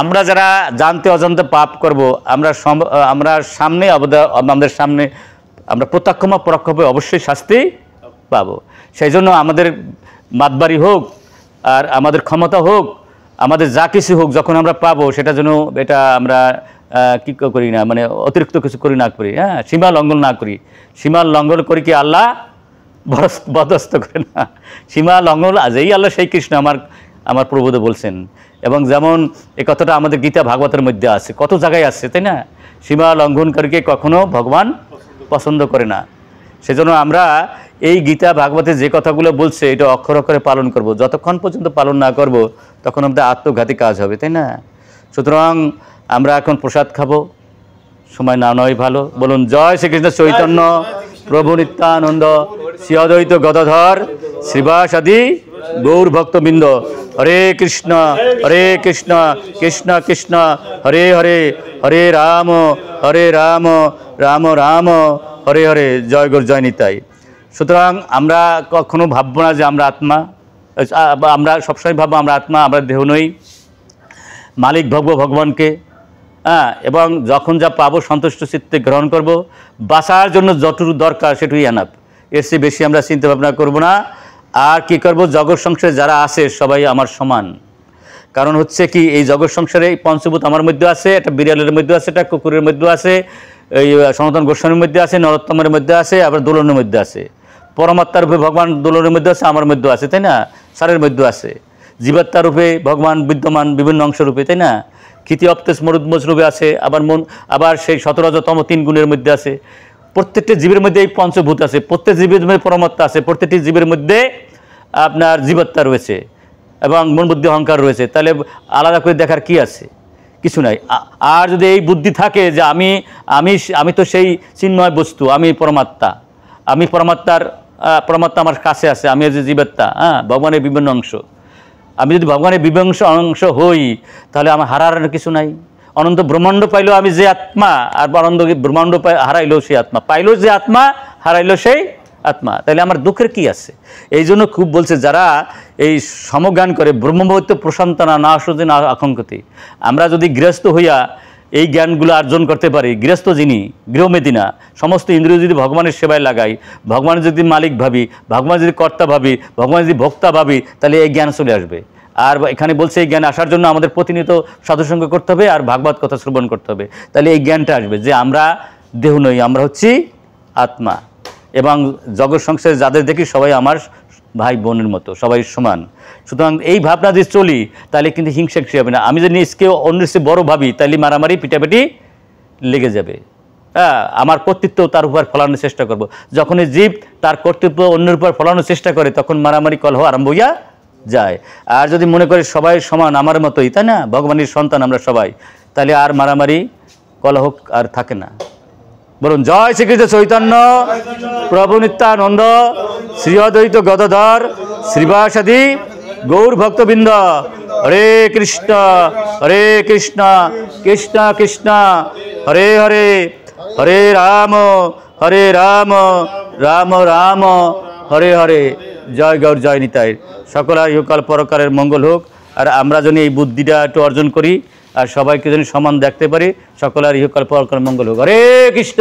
আমরা যারা জানতে অজান্তে পাপ করব, আমরা সামনে আমাদের সামনে আমরা প্রত্যক্ষ পরোক্ষভাবে অবশ্যই শাস্তি পাবো। সেই জন্য আমাদের মাতবাড়ি হোক আর আমাদের ক্ষমতা হোক, আমাদের যা কিছু হোক, যখন আমরা পাবো সেটা যেন এটা আমরা কী করি না, মানে অতিরিক্ত কিছু করি না করি, হ্যাঁ, সীমা লঙ্ঘন না করি। সীমা লঙ্ঘন করি কি আল্লাহ বরদাস্ত করে না। সীমা লঙ্ঘন যেই আল্লাহ সেই কৃষ্ণ আমার প্রভুদে বলছেন। এবং যেমন এই কথাটা আমাদের গীতা ভাগবতের মধ্যে আছে, কত জায়গায় আছে, তাই না? সীমা লঙ্ঘনকারীকে কখনো ভগবান পছন্দ করে না। সেজন্য আমরা এই গীতা ভাগবতে যে কথাগুলো বলছে এটা অক্ষর অক্ষরে পালন করব। যতক্ষণ পর্যন্ত পালন না করব তখন আমাদের আত্মঘাতী কাজ হবে, তাই না? সুতরাং আমরা এখন প্রসাদ খাবো, সময় না নয় ভালো। বলুন জয় শ্রীকৃষ্ণ চৈতন্য প্রভু নিত্যানন্দ শ্রী অদ্বৈত গদাধর শ্রীবাসাদি গৌর ভক্তবৃন্দ। হরে কৃষ্ণ কৃষ্ণ কৃষ্ণ হরে হরে, হরে রাম রাম রাম হরে হরে, জয় গৌর জয় নিতাই। সুতরাং আমরা কখনো ভাববো না যে আমরা আত্মা, আমরা সবসময় ভাববো আমরা আত্মা, আমরা দেহ নই। মালিক ভাববো ভগবানকে, হ্যাঁ, এবং যখন যা পাবো সন্তুষ্ট চিত্তে গ্রহণ করব। বাঁচার জন্য যতটুকু দরকার সেটুকুই এনাফ, এর চেয়ে বেশি আমরা চিন্তা ভাবনা করব না। আর কি করব, জগৎ সংসারে যারা আছে সবাই আমার সমান। কারণ হচ্ছে কি, এই জগৎ সংসারে এই পঞ্চভূত আমার মধ্যে আছে, একটা বিড়ালের মধ্যে আছে, একটা কুকুরের মধ্যে আছে, এই সনাতন গোস্বামীর মধ্যে আছে, নরোত্তমের মধ্যে আছে, আবার দোলনের মধ্যে আছে। পরমাত্মার রূপে ভগবান দোলনের মধ্যে আছে, আমার মধ্যে আছে, তাই না? সারের মধ্যে আছে। জীবাত্মার রূপে ভগবান বিদ্যমান বিভিন্ন অংশ রূপে, তাই না? ক্ষিতি অপ্তেশ মরুদ্মজ রূপে আছে, আবার সেই 17তম 3 গুণের মধ্যে আছে। প্রত্যেকটা জীবের মধ্যে এই পঞ্চভূত আছে, প্রত্যেক জীবের মধ্যে পরমাত্মা আছে, প্রত্যেকটি জীবের মধ্যে আপনার জীবাত্মা রয়েছে এবং মন বুদ্ধি অহংকার রয়েছে। তাহলে আলাদা করে দেখার কি আছে? কিছু নাই। আর যদি এই বুদ্ধি থাকে যে আমি তো সেই চিন্ময় বস্তু, আমি পরমাত্মা, আমি পরমাত্মা আমার কাছে আছে, আমি যে জীবাত্মা, হ্যাঁ, ভগবানের বিভিন্ন অংশ, আমি যদি ভগবানের বিভিন্ন অংশ হই তাহলে আমার হারানোর কিছু নাই। অনন্ত ব্রহ্মাণ্ড পাইলেও আমি যে আত্মা, আর অনন্ত ব্রহ্মাণ্ড হারাইলেও সেই আত্মা, পাইলেও যে আত্মা, হারাইলেও সেই আত্মা। তাহলে আমার দুঃখের কি আছে? এই জন্য খুব বলছে, যারা এই সমজ্ঞান করে ব্রহ্মভৈত্য প্রশান্তনা না আসতে না আকাঙ্ক্ষতি। আমরা যদি গৃহস্থ হইয়া এই জ্ঞানগুলো অর্জন করতে পারি, গৃহস্থ যিনি গৃহমেদী না, সমস্ত ইন্দ্রিয় যদি ভগবানের সেবায় লাগাই, ভগবানের যদি মালিক ভাবি, ভগবানের যদি কর্তা ভাবি, ভগবানের যদি ভোক্তা ভাবি, তাহলে এই জ্ঞান চলে আসবে। আর এখানে বলছে এই জ্ঞান আসার জন্য আমাদের প্রতিনিয়ত সাধুসঙ্গ করতে হবে আর ভাগবত কথা শ্রবণ করতে হবে। তাহলে এই জ্ঞানটা আসবে যে আমরা দেহ নই, আমরা হচ্ছি আত্মা। এবং জগৎ সংসারে যাদের দেখি সবাই আমার ভাই বোনের মতো, সবাই সমান। সুতরাং এই ভাবনা যদি চলি তাহলে কিন্তু হিংসা হবে না। আমি যদি নিজকে অন্যের চেয়ে বড় ভাবি তাহলে মারামারি পিটাপিটি লেগে যাবে। হ্যাঁ, আমার কর্তৃত্ব তার উপর ফলানোর চেষ্টা করব। যখন জীব তার কর্তৃত্ব অন্যের উপর ফলানোর চেষ্টা করে তখন মারামারি কলহ আরম্ভ হইয়া যায়। আর যদি মনে করে সবাই সমান আমার মতোই, তাই না, ভগবানের সন্তান আমরা সবাই, তাহলে আর মারামারি কলহ আর থাকে না। বলুন জয় শ্রীকৃষ্ণ চৈতন্য প্রভু নিত্যানন্দ শ্রী অদ্বৈত গদাধর শ্রীবাসাদি গৌর ভক্তবৃন্দ। হরে কৃষ্ণ কৃষ্ণ কৃষ্ণ হরে হরে, হরে রাম রাম রাম হরে হরে। জয় গৌর জয় নিতাই। সকল ইহকাল পরকালের মঙ্গল হোক। আর আমরা যেন এই বুদ্ধিটা একটু অর্জন করি আর সবাইকে যেন সমান দেখতে পারি। সকলের ইহকাল পরকালের মঙ্গল হোক। হরে কৃষ্ণ।